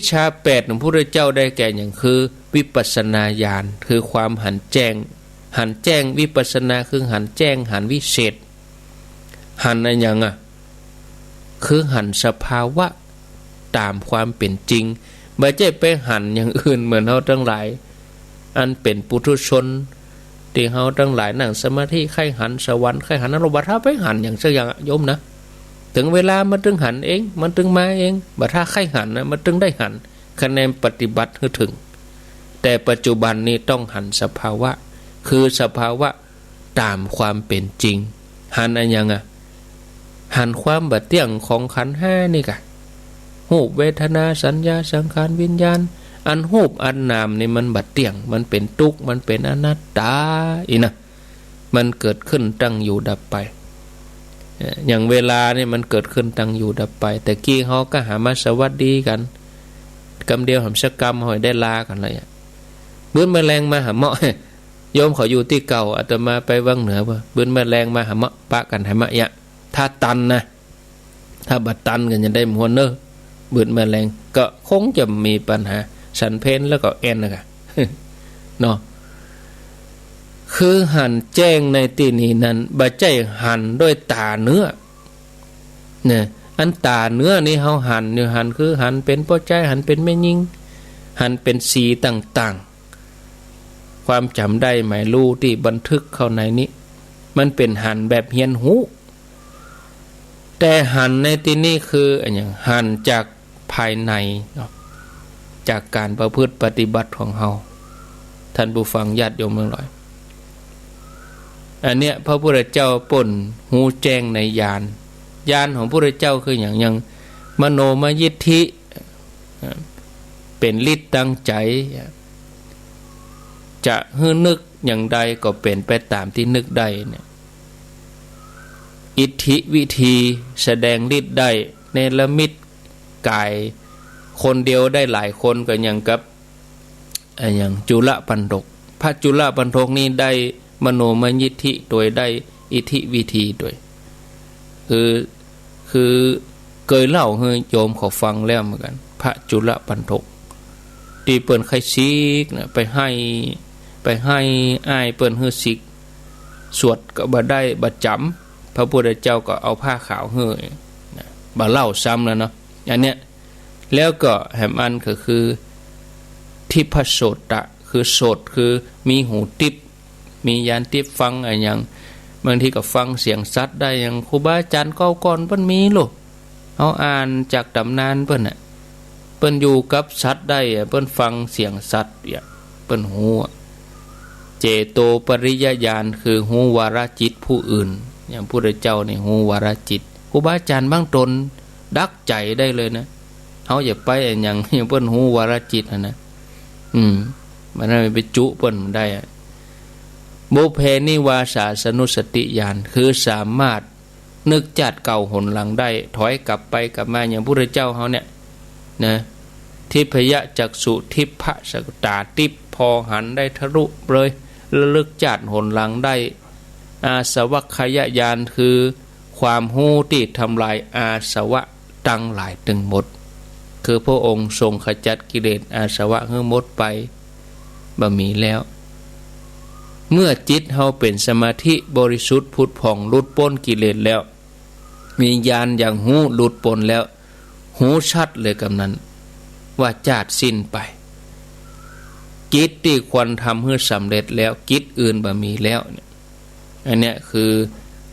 ชา8ของพระพุทธเจ้าได้แก่อย่างคือวิปัสสนาญาณคือความหันแจ้งวิปัสสนาคือหันแจ้งหันวิเศษหันอะไรอย่างคือหันสภาวะตามความเป็นจริงไม่ใช่ไปหันอย่างอื่นเหมือนเฮาทั้งหลายอันเป็นปุถุชนที่เฮาทั้งหลายนั่งสมาธิใครหันสวรรค์ใครหันนรกบัดถ้าไปหันอย่างสักอย่างโยมนะถึงเวลามันถึงหันเองมันถึงมาเองบัดถ้าใครหันนะมันถึงได้หันคะแนนปฏิบัติให้ถึงแต่ปัจจุบันนี้ต้องหันสภาวะคือสภาวะตามความเป็นจริงหันอะไรอย่างหันความบัดเที่ยงของขันธ์5นี่กะรูปเวทนาสัญญาสังขารวิญญาณอันรูปอันนามนี่มันบัดเที่ยงมันเป็นทุกข์มันเป็นอนัตตาอีนะมันเกิดขึ้นตั้งอยู่ดับไปอย่างเวลานี่มันเกิดขึ้นตั้งอยู่ดับไปแต่กี้เฮาก็หามาสวัสดีกันกำเดียวหำสักกรรมหอยได้ลากันเลยบื้นแมลงมาหาเหมาะโยมเขาอยู่ที่เก่าอาตมาไปวังเหนือบ่บื้นแมลงมาหาเหมาะปะกันหาเหมาะยะถ้าตันนะถ้าบัดตันกันจะได้มวนเนอบืดแมลงก็คงจะมีปัญหาสันเพนแล้วก็แอนนะคะเนาะคือหันแจ้งในที่นี้นั้นบ่ใช่หันด้วยตาเนื้อเนี่ยอันตาเนื้อนี่เฮาหันเนี่ยหันคือหันเป็นพ่อใจหันเป็นแม่ยิงหันเป็นสีต่างๆความจำได้หมายรู้ที่บันทึกเข้าในนี้มันเป็นหันแบบเฮียนหูแต่หันในที่นี้คืออย่างหันจากภายในจากการประพฤติปฏิบัติของเฮาท่านผู้ฟังญาติโยมทั้งหลายอันเนี้ยพระพุทธเจ้าป่นหูแจ้งในญาณของพระพุทธเจ้าคืออย่างมโนมยิทธิเป็นฤทธิ์ตั้งใจจะฮึนึกอย่างใดก็เป็นไปตามที่นึกได้เนี่ยอิทธิวิธีแสดงฤทธิ์ได้เนรมิตกายคนเดียวได้หลายคนก็อย่างกับอย่างจุลปันถกพระจุลปันถกนี้ได้มโนมยิทธิโดยได้อิทธิวิธีโดยคือเคยเล่าให้โยมเขาฟังแล้วเหมือนกันพระจุลปันถกที่เปิ้นไข้ซิกนะไปให้อ้ายเปิ้นฮือซิกสวดก็บ่ได้บ่จำพระพุทธเจ้าก็เอาผ้าขาวให้บ่เล่าซ้ำแล้วเนาะอันเนี้ยแล้วก็แหมอันก็คือทิพโสตะคือโสตคือมีหูทิพมีญาณทิพฟังอะไรอย่างบางทีก็ฟังเสียงสัตว์ได้อย่างครูบาอาจารย์ก่อนเพิ่นมีลูกเอาอ่านจากตำนานเพิ่นน่ะเปิ้นอยู่กับสัตว์ได้เปิ้นฟังเสียงสัตว์เปิ้นหูเจโตปริยญาณคือหูวาระจิตผู้อื่นอย่างพระพุทธเจ้านี่หูวาระจิตครูบาอาจารย์บางตนดักใจได้เลยนะเฮาอย่าไปอย่างเปิ้นหูวาระจิตนะมันไม่ไปจุเปิ้นได้ บุเพนิวาสาสนุสติญาณคือสามารถนึกจัดเก่าหนหลังได้ถอยกลับไปกลับมาอย่างพระพุทธเจ้าเขาเนี่ยนะทิพยจักษุทิพะสกตาทิพพอหันได้ทะลุเลยระลึกจัดหนหลังได้อาสวัคยญาณคือความหู้ที่ทำลายอาสวะตั้งหลายตึงหมดคือพระองค์ทรงขจัดกิเลสอาสวะให้หมดไปบ่มีแล้วเมื่อจิตเฮาเป็นสมาธิบริสุทธิ์ผุดผ่องหลุดพ้นกิเลสแล้วมีญาณอย่างหูหลุดพ้นแล้วหูชัดเลยกำนั้นว่าจาดสิ้นไปกิจที่ควรทำให้สำเร็จแล้วกิจอื่นบ่มีแล้วเนี่ยอันเนี้ย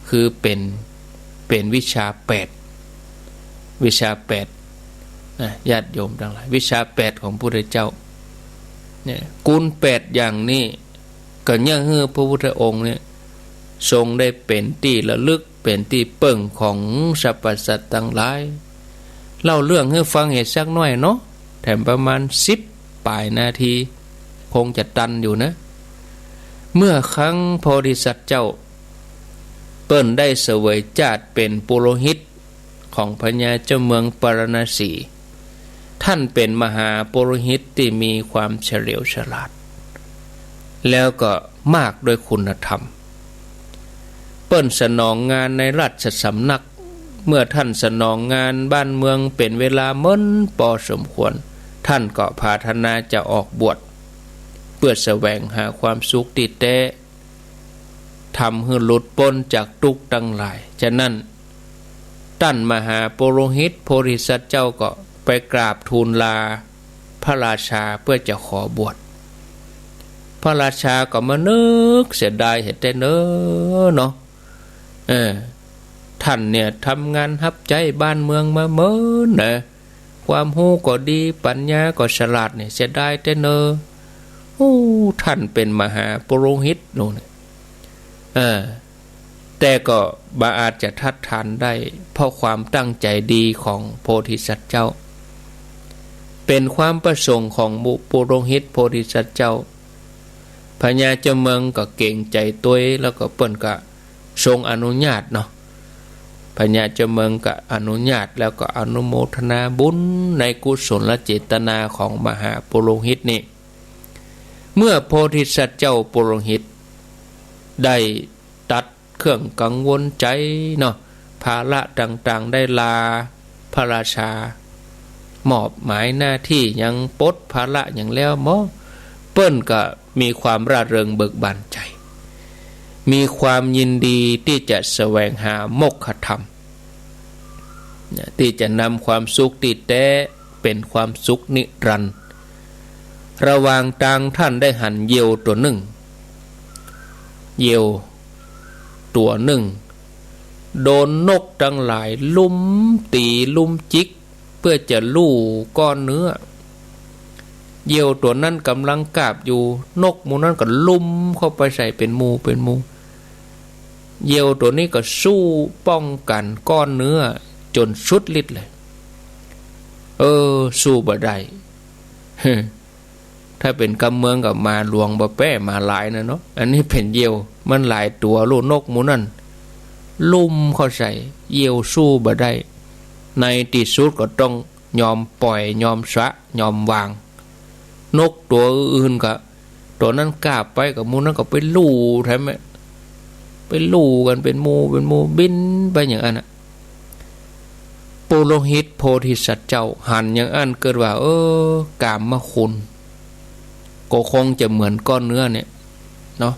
คือเป็นวิชา8วิชา8นะญาติโยมทั้งหลายวิชา8ของพระพุทธเจ้าเนี่ยกุล8อย่างนี้ก็ยังให้พระพุทธองค์เนี่ยทรงได้เป็นที่ระลึกเป็นที่เปิ่งของสรรพสัตว์ทั้งหลายเล่าเรื่องให้ฟังเหตุสักหน่อยเนาะแถมประมาณ10 ปลายนาทีคงจะตันอยู่นะเมื่อครั้งโพธิสัตว์เจ้าเปิ้นได้เสวยจาดเป็นปุโรหิตของพญาเจ้าเมืองปารณสีท่านเป็นมหาปุโรหิตที่มีความเฉลียวฉลาดแล้วก็มากด้วยคุณธรรมเปิ้นสนองงานในราชสำนักเมื่อท่านสนองงานบ้านเมืองเป็นเวลาม้นพอสมควรท่านก็พาธนาจะออกบวชเพื่อแสวงหาความสุขที่แท้ทำให้หลุดพ้นจากทุกข์ทั้งหลายฉะนั้นท่านมหาปุโรหิตโพธิสัตว์เจ้าก็ไปกราบทูลลาพระราชาเพื่อจะขอบวชพระราชาก็มานึกเสียดายเห็นแต่เนาะท่านเนี่ยทำงานรับใจบ้านเมืองมาเมินนะความรู้ก็ดีปัญญาก็ฉลาดเนี่ยเสียดายแต่ท่านเป็นมหาปุโรหิตโน่นแต่ก็บ่อาจจะทัดทานได้เพราะความตั้งใจดีของโพธิสัตว์เจ้าเป็นความประสงค์ของปุโรหิตโพธิสัตว์เจ้าพญาเจ้าเมืองก็เก่งใจตัวแล้วก็เปิ้นก็ทรงอนุญาตเนาะพญาเจ้าเมืองก็อนุญาตแล้วก็อนุโมทนาบุญในกุศลเจตนาของมหาปุโรหิตนี่เมื่อโพธิสัตว์เจ้าปุโรหิตได้ตัดเครื่องกังวลใจเนาะภาระต่างๆได้ลาพระราชามอบหมายหน้าที่ยังปลดภาระอย่างแล้วหมอเปิ้นก็มีความร่าเริงเบิกบานใจมีความยินดีที่จะแสวงหามกขธรรมที่จะนำความสุขที่แท้เป็นความสุขนิรันดร์ระหว่างทางท่านได้หันเหยี่ยวตัวหนึ่งเหยี่ยวตัวหนึ่งโดนนกทั้งหลายลุมตีลุมจิกเพื่อจะลู่ก้อนเนื้อเหยี่ยวตัวนั้นกำลังกาบอยู่นกหมูนั้นก็ลุมเข้าไปใส่เป็นหมูเหยี่ยวตัวนี้ก็สู้ป้องกันก้อนเนื้อจนสุดฤทธิ์เลยสู้บ่ได้ ถ้าเป็นกำเมืองกับมาหลวงบ่แป้มาหลายนะเนาะอันนี้เป็นเหยี่ยวมันหลายตัวลูกนกหมูนั่นลุ่มเข้าใส่เหยี่ยวสู้บ่ได้ในที่สุดก็ต้องยอมปล่อยยอมสะยอมวางนกตัวอื่นก็ตัวนั้นกาบไปกับหมูนั้นก็ไปลู่ใช่ไหมไปลู่กันเป็นหมูบินไปอย่างนั้นนะปุโรหิตโพธิสัตว์เจ้าหันอย่างอันเกิดว่ากามคุณก็คงจะเหมือนก้อนเนื้อเนี่ยเนาะ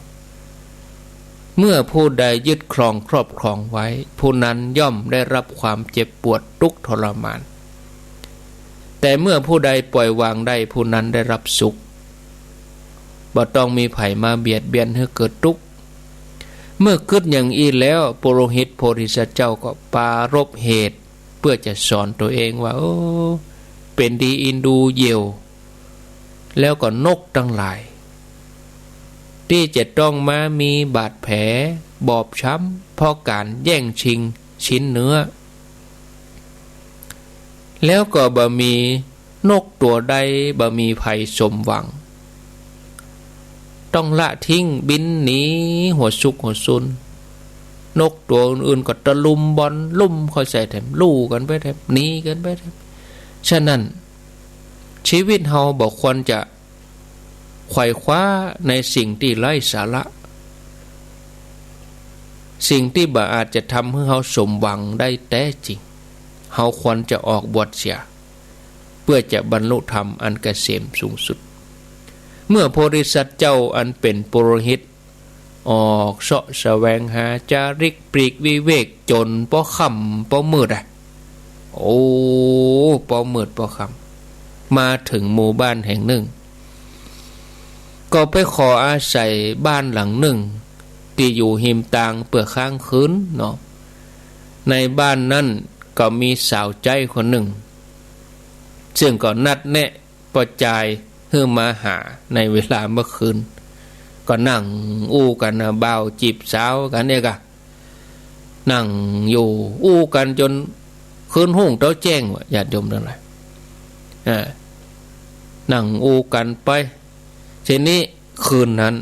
เมื่อผู้ใดยึดครองครอบครองไว้ผู้นั้นย่อมได้รับความเจ็บปวดทุกข์ทรมานแต่เมื่อผู้ใดปล่อยวางได้ผู้นั้นได้รับสุขบ่ต้องมีไผมาเบียดเบียนให้เกิดทุกข์เมื่อคิดอย่างอี้แล้วปุโรหิตโพธิสัตว์เจ้าก็ปรารภเหตุเพื่อจะสอนตัวเองว่าเป็นดีอินดูเหยี่ยวแล้วก็นกทั้งหลายที่จะต้องมามีบาดแผลบอบช้ำเพราะการแย่งชิงชิ้นเนื้อแล้วก็บ่มีนกตัวใดบ่มีภัยสมหวัง ต้องละทิ้งบินหนีหัวชุกหัวซุนนกตัวอื่นๆก็ตะลุมบอลลุ่มคอยใส่แถมลู่กันไปแถมหนีกันไปแถมฉะนั้นชีวิตเฮาบอกควรจะไขว่คว้าในสิ่งที่ไร้สาระสิ่งที่บ่อาจจะทำให้เฮาสมหวังได้แท้จริงเฮาควรจะออกบวชเสียเพื่อจะบรรลุธรรมอันเกษมสูงสุดเมื่อโพธิสัตว์เจ้าอันเป็นปุโรหิตออกเสาะแสวงหาจาริกปลีกวิเวกจนป้อค่ำป้อมืดโอ้ป้อมืดป้อค่ำมาถึงหมู่บ้านแห่งหนึ่งก็ไปขออาศัยบ้านหลังหนึ่งที่อยู่หิมตางเพื่อค้างคืนเนาะในบ้านนั้นก็มีสาวใจคนหนึ่งซึ่งก็นัดแนะประจายเพื่อมาหาในเวลาเมื่อคืนก็นั่งอู้กันนะบ่าวจีบสาวกันเนี่ยกะนั่งอยู่อู้กันจนคืนหุ่งเต้าแจ้งว่าญาติโยมทั้งหลายนั่งอู้กันไปทีนี้คืนนั้น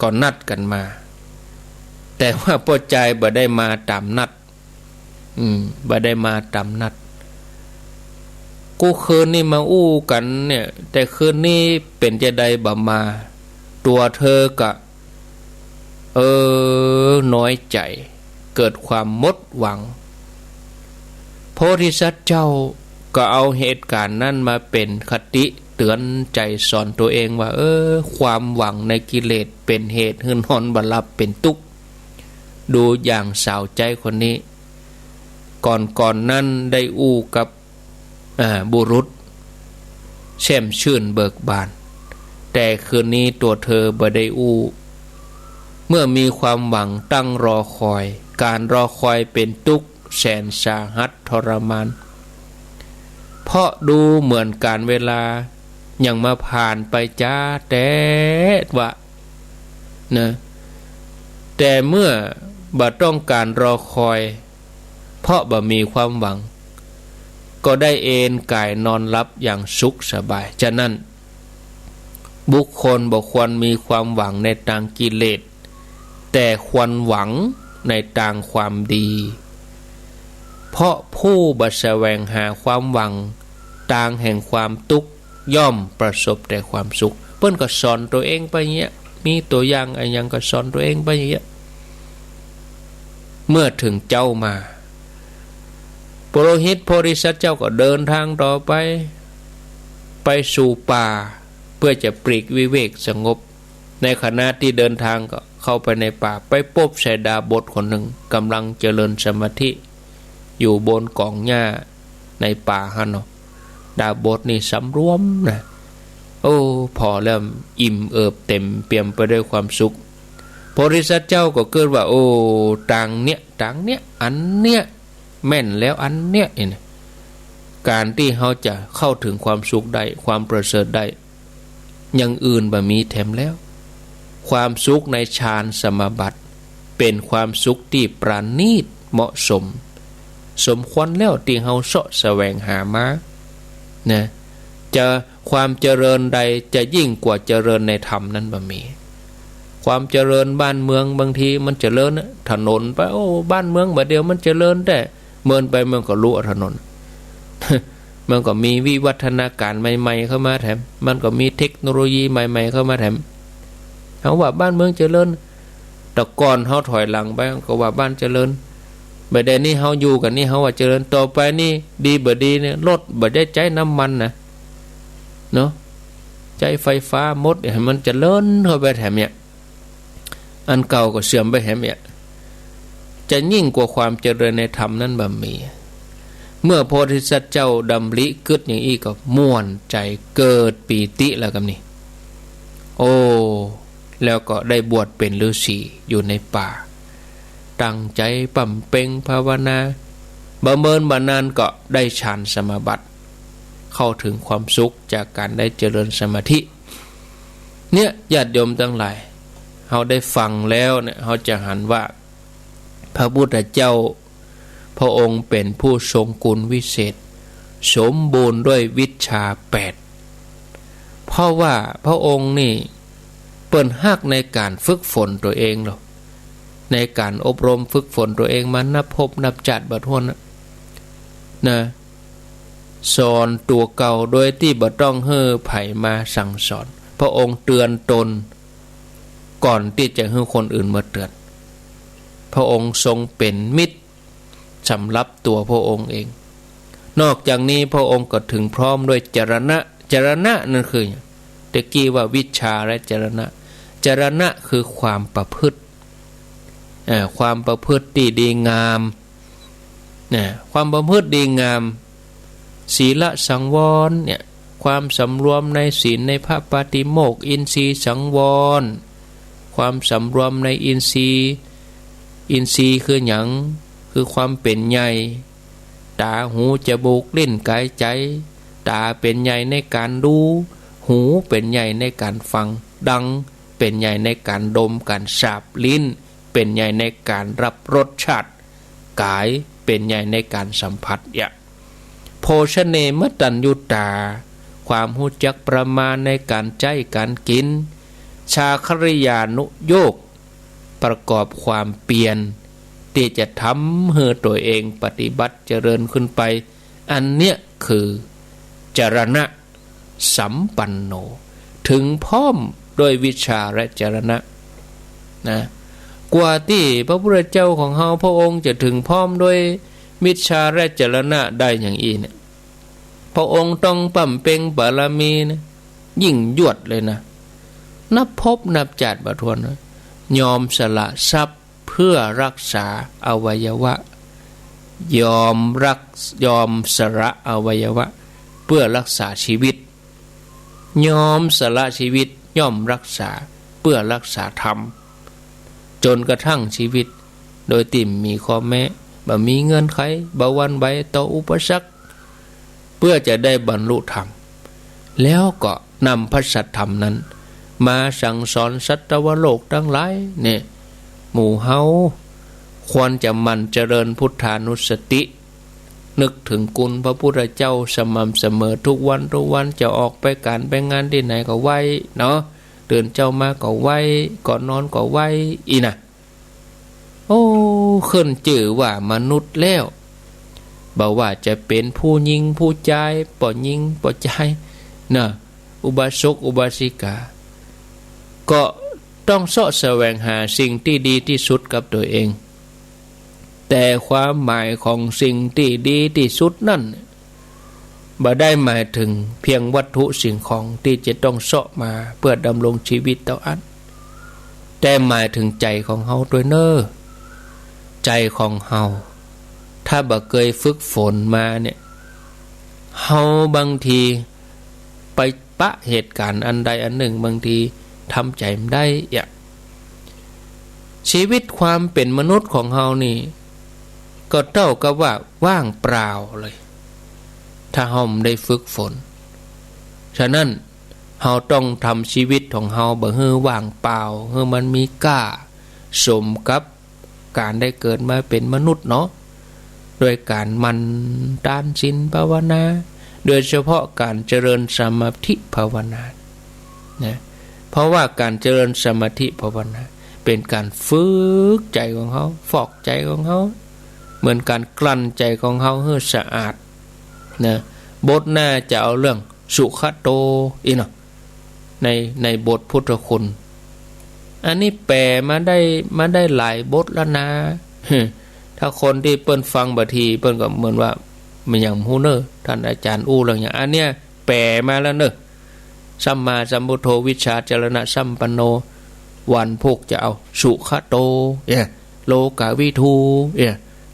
ก็นัดกันมาแต่ว่าพ่อใจบ่ได้มาตามนัดบ่ได้มาตามนัดกูคืนนี้มาอู้กันเนี่ยแต่คืนนี้เป็นจะใดบ่มาตัวเธอก็น้อยใจเกิดความมดหวังโพธิสัตว์เจ้าก็เอาเหตุการณ์นั้นมาเป็นคติเตือนใจสอนตัวเองว่าความหวังในกิเลสเป็นเหตุให้นอนบ่หลับเป็นทุกข์ดูอย่างสาวใจคนนี้ก่อนนั้นได้อู้กับบุรุษแช่มชื่นเบิกบานแต่คืนนี้ตัวเธอบ่ได้อู้เมื่อมีความหวังตั้งรอคอยการรอคอยเป็นทุกข์แสนสาหัสทรมานเพราะดูเหมือนการเวลายังมาผ่านไปจ้าแต่ว่านะแต่เมื่อบ่ต้องการรอคอยเพราะบ่มีความหวังก็ได้เอนกายนอนหลับอย่างสุขสบายฉะนั้นบุคคลบ่ควรมีความหวังในทางกิเลสแต่ควรหวังในทางความดีเพราะผู้บ่แสวงหาความหวังทางแห่งความทุกข์ย่อมประสบแต่ความสุขเพิ่นก็สอนตัวเองไปเงี้ยมีตัวอย่างอะไรยังก็สอนตัวเองไปเงี้ยเมื่อถึงเจ้ามาปุโรหิตโพธิสัตว์เจ้าก็เดินทางต่อไปสู่ป่าเพื่อจะปลีกวิเวกสงบในขณะที่เดินทางก็เข้าไปในป่าไปพบชายดาบทคนหนึ่งกำลังเจริญสมาธิอยู่บนกองหญ้าในป่าฮะเนาะดาบทนี่สำรวมนะพอเริ่มอิ่มเอิบเต็มเปี่ยมไปด้วยความสุขโพธิสัตว์เจ้าก็เกิดว่าต่างเนี้ยอันเนี้ยแม่นแล้วอันเนี้ยการที่เขาจะเข้าถึงความสุขได้ความประเสริฐได้อย่างอื่นบ่มีแถมแล้วความสุขในฌานสมาบัติเป็นความสุขที่ปราณีตเหมาะสมควรแล้วที่เฮาเสาะแสวงหามานะจะความเจริญใดจะยิ่งกว่าเจริญในธรรมนั้นบ่มีความเจริญบ้านเมืองบางทีมันเจริญถนนไปบ้านเมืองบัดเดียวมันเจริญแต่เมินไปมันก็รู้ถนน มันก็มีวิวัฒนาการใหม่ๆเข้ามาแถมมันก็มีเทคโนโลยีใหม่ๆเข้ามาแถมเขาว่าบ้านเมืองเจริญแต่ก่อนเขาถอยหลังไปก็ว่าบ้านเจริญบัดนี้เขาอยู่กันนี่เขาว่าเจริญต่อไปนี่ดีบ่ดีเนี่ยรถบ่ได้ใช้น้ำมันนะเนาะใช้ไฟฟ้าหมดให้มันเจริญเข้าไปแถมเนี่ยอันเก่าก็เสื่อมไปแถมเนี่ยจะยิ่งกว่าความเจริญในธรรมนั้นบ่มีเมื่อโพธิสัตว์เจ้าดำริกึศอย่างอี้ก็ม่วนใจเกิดปีติแล้วกันนี่แล้วก็ได้บวชเป็นฤาษีอยู่ในป่าตั้งใจปั่มเป่งภาวนาบำเพ็ญบานานก็ได้ฌานสมาบัติเข้าถึงความสุขจากการได้เจริญสมาธิเนี่ยญาติโยมทั้งหลายเราได้ฟังแล้วเนี่ยเราจะหันว่าพระพุทธเจ้าพระองค์เป็นผู้ทรงคุณวิเศษสมบูรณ์ด้วยวิชชา8เพราะว่าพระองค์นี่ เปิ้นฮักในการฝึกฝนตัวเองหรอในการอบรมฝึกฝนตัวเองมานับพบนับจัดบัดฮ้นนะสอนตัวเก่าโดยที่บ่ต้องเฮ้อไผมาสั่งสอนพระองค์เตือนตนก่อนที่จะให้คนอื่นมาเตือนพระองค์ทรงเป็นมิตรสำหรับตัวพระองค์เองนอกจากนี้พระองค์ก็ถึงพร้อมด้วยจรณะจรณะนั่นคือตะกี้ว่าวิชาและจรณะจรณะคือความประพฤติความประพฤติที่ดีงามความประพฤติดีงามศีลสังวรเนี่ยความสำรวมในศีลในพระปาติโมกข์อินทรีย์สังวรความสำรวมในอินทรีย์คือหยังคือความเป็นใหญ่ตาหูจมูกลิ้นกายใจตาเป็นใหญ่ในการดูหูเป็นใหญ่ในการฟังดังเป็นใหญ่ในการดมการสาบลิ้นเป็นใหญ่ในการรับรสชาติกายเป็นใหญ่ในการสัมผัสโภชเนมตัญญูตาความรู้จักประมาณในการใจการกินชาคริยานุโยกประกอบความเปลี่ยนที่จะทำให้ตัวเองปฏิบัติเจริญขึ้นไปอันเนี้ยคือจรณะสัมปันโนถึงพร้อมด้วยวิชาและจรณะนะกว่าที่พระพุทธเจ้าของเฮาพระองค์จะถึงพร้อมด้วยวิชาและจรณะได้อย่างอีเนี่ยพระองค์ต้องปั่มเพ็งบารมีนะยิ่งยวดเลยนะนับพบนับจัดบัดทวนนะยอมสละทรัพย์เพื่อรักษาอวัยวะยอมสละอวัยวะเพื่อรักษาชีวิตยอมสละชีวิตย่อมรักษาเพื่อรักษาธรรมจนกระทั่งชีวิตโดยติ่มมีข้อแม้บ่มีเงื่อนไขบ่หวั่นไหวต่ออุปสรรคเพื่อจะได้บรรลุธรรมแล้วก็นำพระสัทธรรมนั้นมาสั่งสอนสัตวโลกทั้งหลายเนี่ยหมู่เฮาควรจะมั่นเจริญพุทธานุสตินึกถึงคุณพระพุทธเจ้าสม่ำเสมอทุกวันจะออกไปการไปงานที่ไหนก็ไหวเนาะตื่นเจ้ามาก็ไหวก่อนนอนก็ไหวอีน่ะโอ้ขึ้นชื่อว่ามนุษย์แล้วบ่ว่าจะเป็นผู้หญิงผู้ชายป่อหญิงป่อชายนะอุบาสกอุบาสิกาก็ต้องเสาะแสวงหาสิ่งที่ดีที่สุดกับตัวเองแต่ความหมายของสิ่งที่ดีที่สุดนั่นบ่ได้หมายถึงเพียงวัตถุสิ่งของที่จะต้องเสาะมาเพื่อดำรงชีวิตเท่านั้นแต่หมายถึงใจของเฮาด้วยเน้อใจของเฮาถ้าบ่เคยฝึกฝนมาเนี่ยเฮาบางทีไปปะเหตุการณ์อันใดอันหนึ่งบางทีทำใจไม่ได้ชีวิตความเป็นมนุษย์ของเฮานี่ก็เท่ากับว่าว่างเปล่าเลยถ้าเฮาไม่ได้ฝึกฝนฉะนั้นเฮาต้องทำชีวิตของเฮาบ่ให้ว่างเปล่าให้มันมีค่าสมกับการได้เกิดมาเป็นมนุษย์เนาะโดยการมันทานศีลภาวนาโดยเฉพาะการเจริญสมาธิภาวนานะเพราะว่าการเจริญสมาธิภาวนาเป็นการฝึกใจของเขาฟอกใจของเขาเหมือนการกลั่นใจของเขาให้สะอาดนะบทหน้าจะเอาเรื่องสุขโตอีกเนาะในบทพุทธคุณอันนี้แปลมาได้หลายบทแล้วนะถ้าคนที่เปิ้นฟังบางทีเปิ้นก็เหมือนว่ามันอย่างฮู้เนอท่านอาจารย์อู้เรื่องอย่างอันเนี้ยแปลมาแล้วเนอะสัมมาสัมพุทโธวิชชาจรณะสัมปันโนวันพวกจะเอาสุขโตโลกาวิทู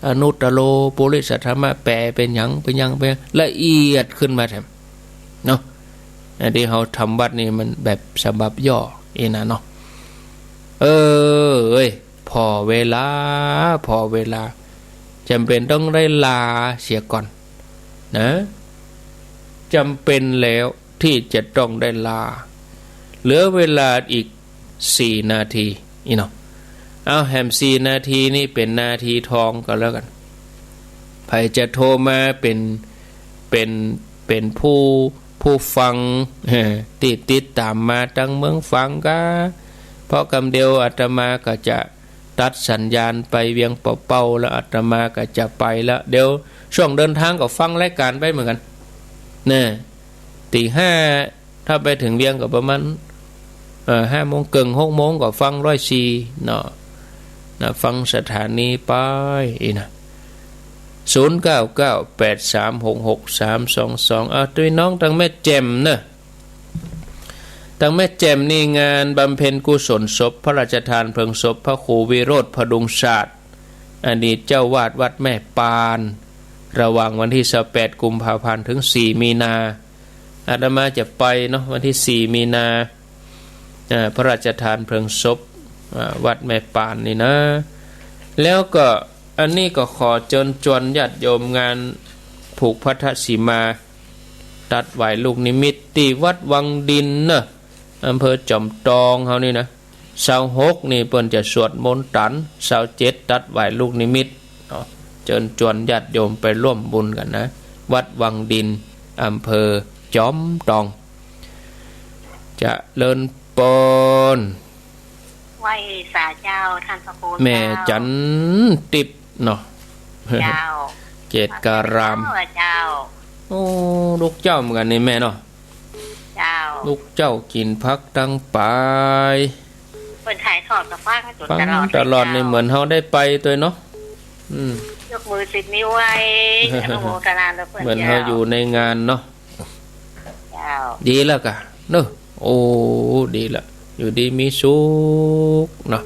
อนุตตโลปุริสธรรมะแปลเป็นหยังละเอียดขึ้นมาแถมเนาะอันที่เขาทำวัดนี่มันแบบฉบับย่อเองนะเนาะพอเวลาจำเป็นต้องได้ลาเสียก่อนนะจำเป็นแล้วที่จะต้องได้ลาเหลือเวลาอีก4 นาทีอีเนาะเอาแฮม4 นาทีนี่เป็นนาทีทองก็แล้วกันใครจะโทรมาเป็นผู้ฟังติดตามมาตั้งเมืองฟังก็ เพราะกำเดียวอาตมาก็จะตัดสัญญาณไปเวียงเป่าๆแล้วอาตมาก็จะไปแล้วเดี๋ยวช่วงเดินทางก็ฟังรายการไปเหมือนกันเนี่ยตีห้าถ้าไปถึงเวียงก็ประมาณ5 โมงเกิง6 โมงก็ฟัง104เนาะนะฟังสถานีไปนะ0998366322ด้วยน้องตั้งแม่แจ่มเนอะตั้งแม่แจ่มนี่งานบำเพ็ญกุศลศพพระราชทานเพลิงศพพระครูวิโรธพดุงศาสตร์อดีตเจ้าวาดวัดแม่ปานระหว่างวันที่18 กุมภาพันธ์ถึง4 มีนาอาตมาจะไปเนาะวันที่4 มีนาพระราชทานเพลิงศพวัดแม่ปานนี่นะแล้วก็อันนี้ก็ขอเชิญชวนญาติโยมงานผูกพัทธสีมาตัดไหวลูกนิมิตที่วัดวังดินเนอะอำเภอจอมทองเฮานี่นะ26นี่เปิ้นจะสวดมนต์ตัน27ตัดไหวลูกนิมิตเนาะเชิญชวนญาติโยมไปร่วมบุญกันนะวัดวังดินอำเภอจอมทองจะเลินปนไหว้สาเจ้าท่านพระครูแม่จันติดเนาะเจ้าเกตการามเจ้าโอ้ลูกเจ้าเหมือนกันนี่แม่เนาะเจ้าลูกเจ้ากินพักตั้งปายเปิดถ่ายทอดกับฟังตลอดนี่เหมือนเฮาได้ไปตัวเนาะยกมือ10 นิ้วไว้อนุโมทนาแล้วเพิ่นเหมือนเฮาอยู่ในงานเนาะเจ้าดีแล้วกะเนอะโอ้ดีละอยู่ดีมีสุขเนาะ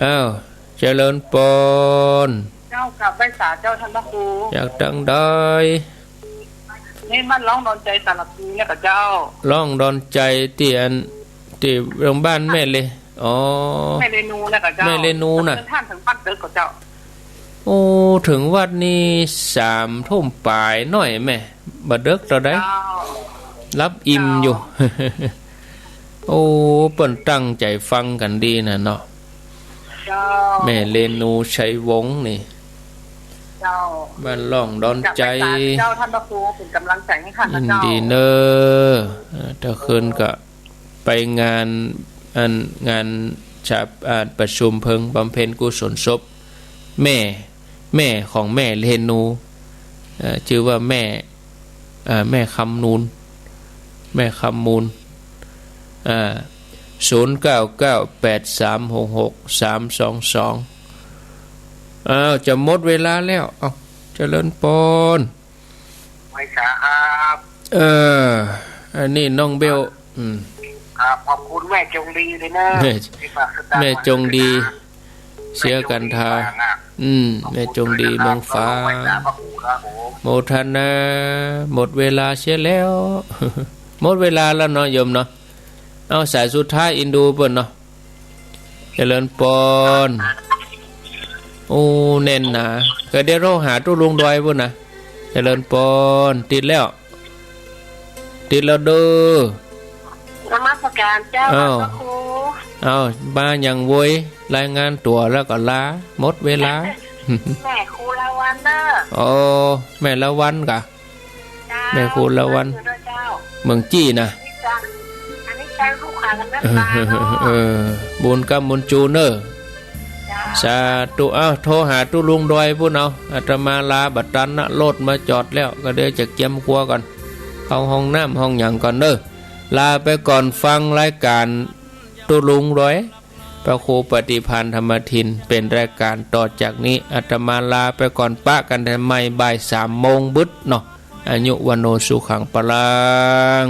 อ้าวเจริญปนเจ้ากับใบสาเจ้าท่านพระครูอยากดังได้นี่มันร้องดอนใจสารพีเนี่ยกับเจ้าร้องดอนใจที่โรงพยาบาลแม่เลยอ๋อแม่เรนูนะกับเจ้าแม่เรนูน่ะท่านถึงวัดเด้อกับเจ้าโอ้ถึงวัดนี้3 ทุ่มปลายหน่อยแม่บ่เดึกเราได้รับอิ่มอยู่โอ้เปิ้นตั้งใจฟังกันดีนะเนาะแม่เรนูชัยวงศ์นี่บ้านล่องดอนใจเจ้าท่านพระครูเป็นกำลังใจให้ท่านนะเจ้าดีเนอถ้าคืนก็ไปงานประชุมเพิงบำเพ็ญกุศลศพแม่ของแม่เรนูชื่อว่าแม่คำนูนแม่คำมูล0998366322จะหมดเวลาแล้วเอาเจริญปนไม่ครับอันนี้น้องเบลครับขอบคุณแม่จงดีเลยนะแม่จงดีเสียกันทาแม่จงดีเมืองฟ้าโมทนาหมดเวลาเสียแล้วหมดเวลาแล้วเนาะโยมเนาะเอาสายสุดท้ายอินดูเปิ้นเนาะเจริญปนโอ้แน่นหนาก็ได้โรหาตู้ลุงดอยพุ่นนะเจริญปนติดแล้วเด้อนมัสการเจ้าพระครูเอามาอย่างโวยรายงานตัวแล้วก็ลาหมดเวลาแม่ครูละวันเด้อโอ้แม่ละวันกะแม่ครูละวันเมืองจี้นะอันนี้ใช้ลูกค้ากันได้บุญกรรมบุญจูเนอร์สาธุโทรหาตู้ลุงดอยพุ่นเอาอาตมาลาบัดตันนะรถมาจอดแล้วก็เดี๋ยวจะเกี่ยมครัวก่อนเข้าห้องน้ำห้องหยังก่อนเด้อลาไปก่อนฟังรายการตู้ลุงดอยพระครูปฏิพันธ์ธรรมทินเป็นรายการต่อจากนี้อาตมาลาไปก่อนปะกันทำไมบ่าย3 โมงบึดเนาะอายุวันโนสุขังปลัง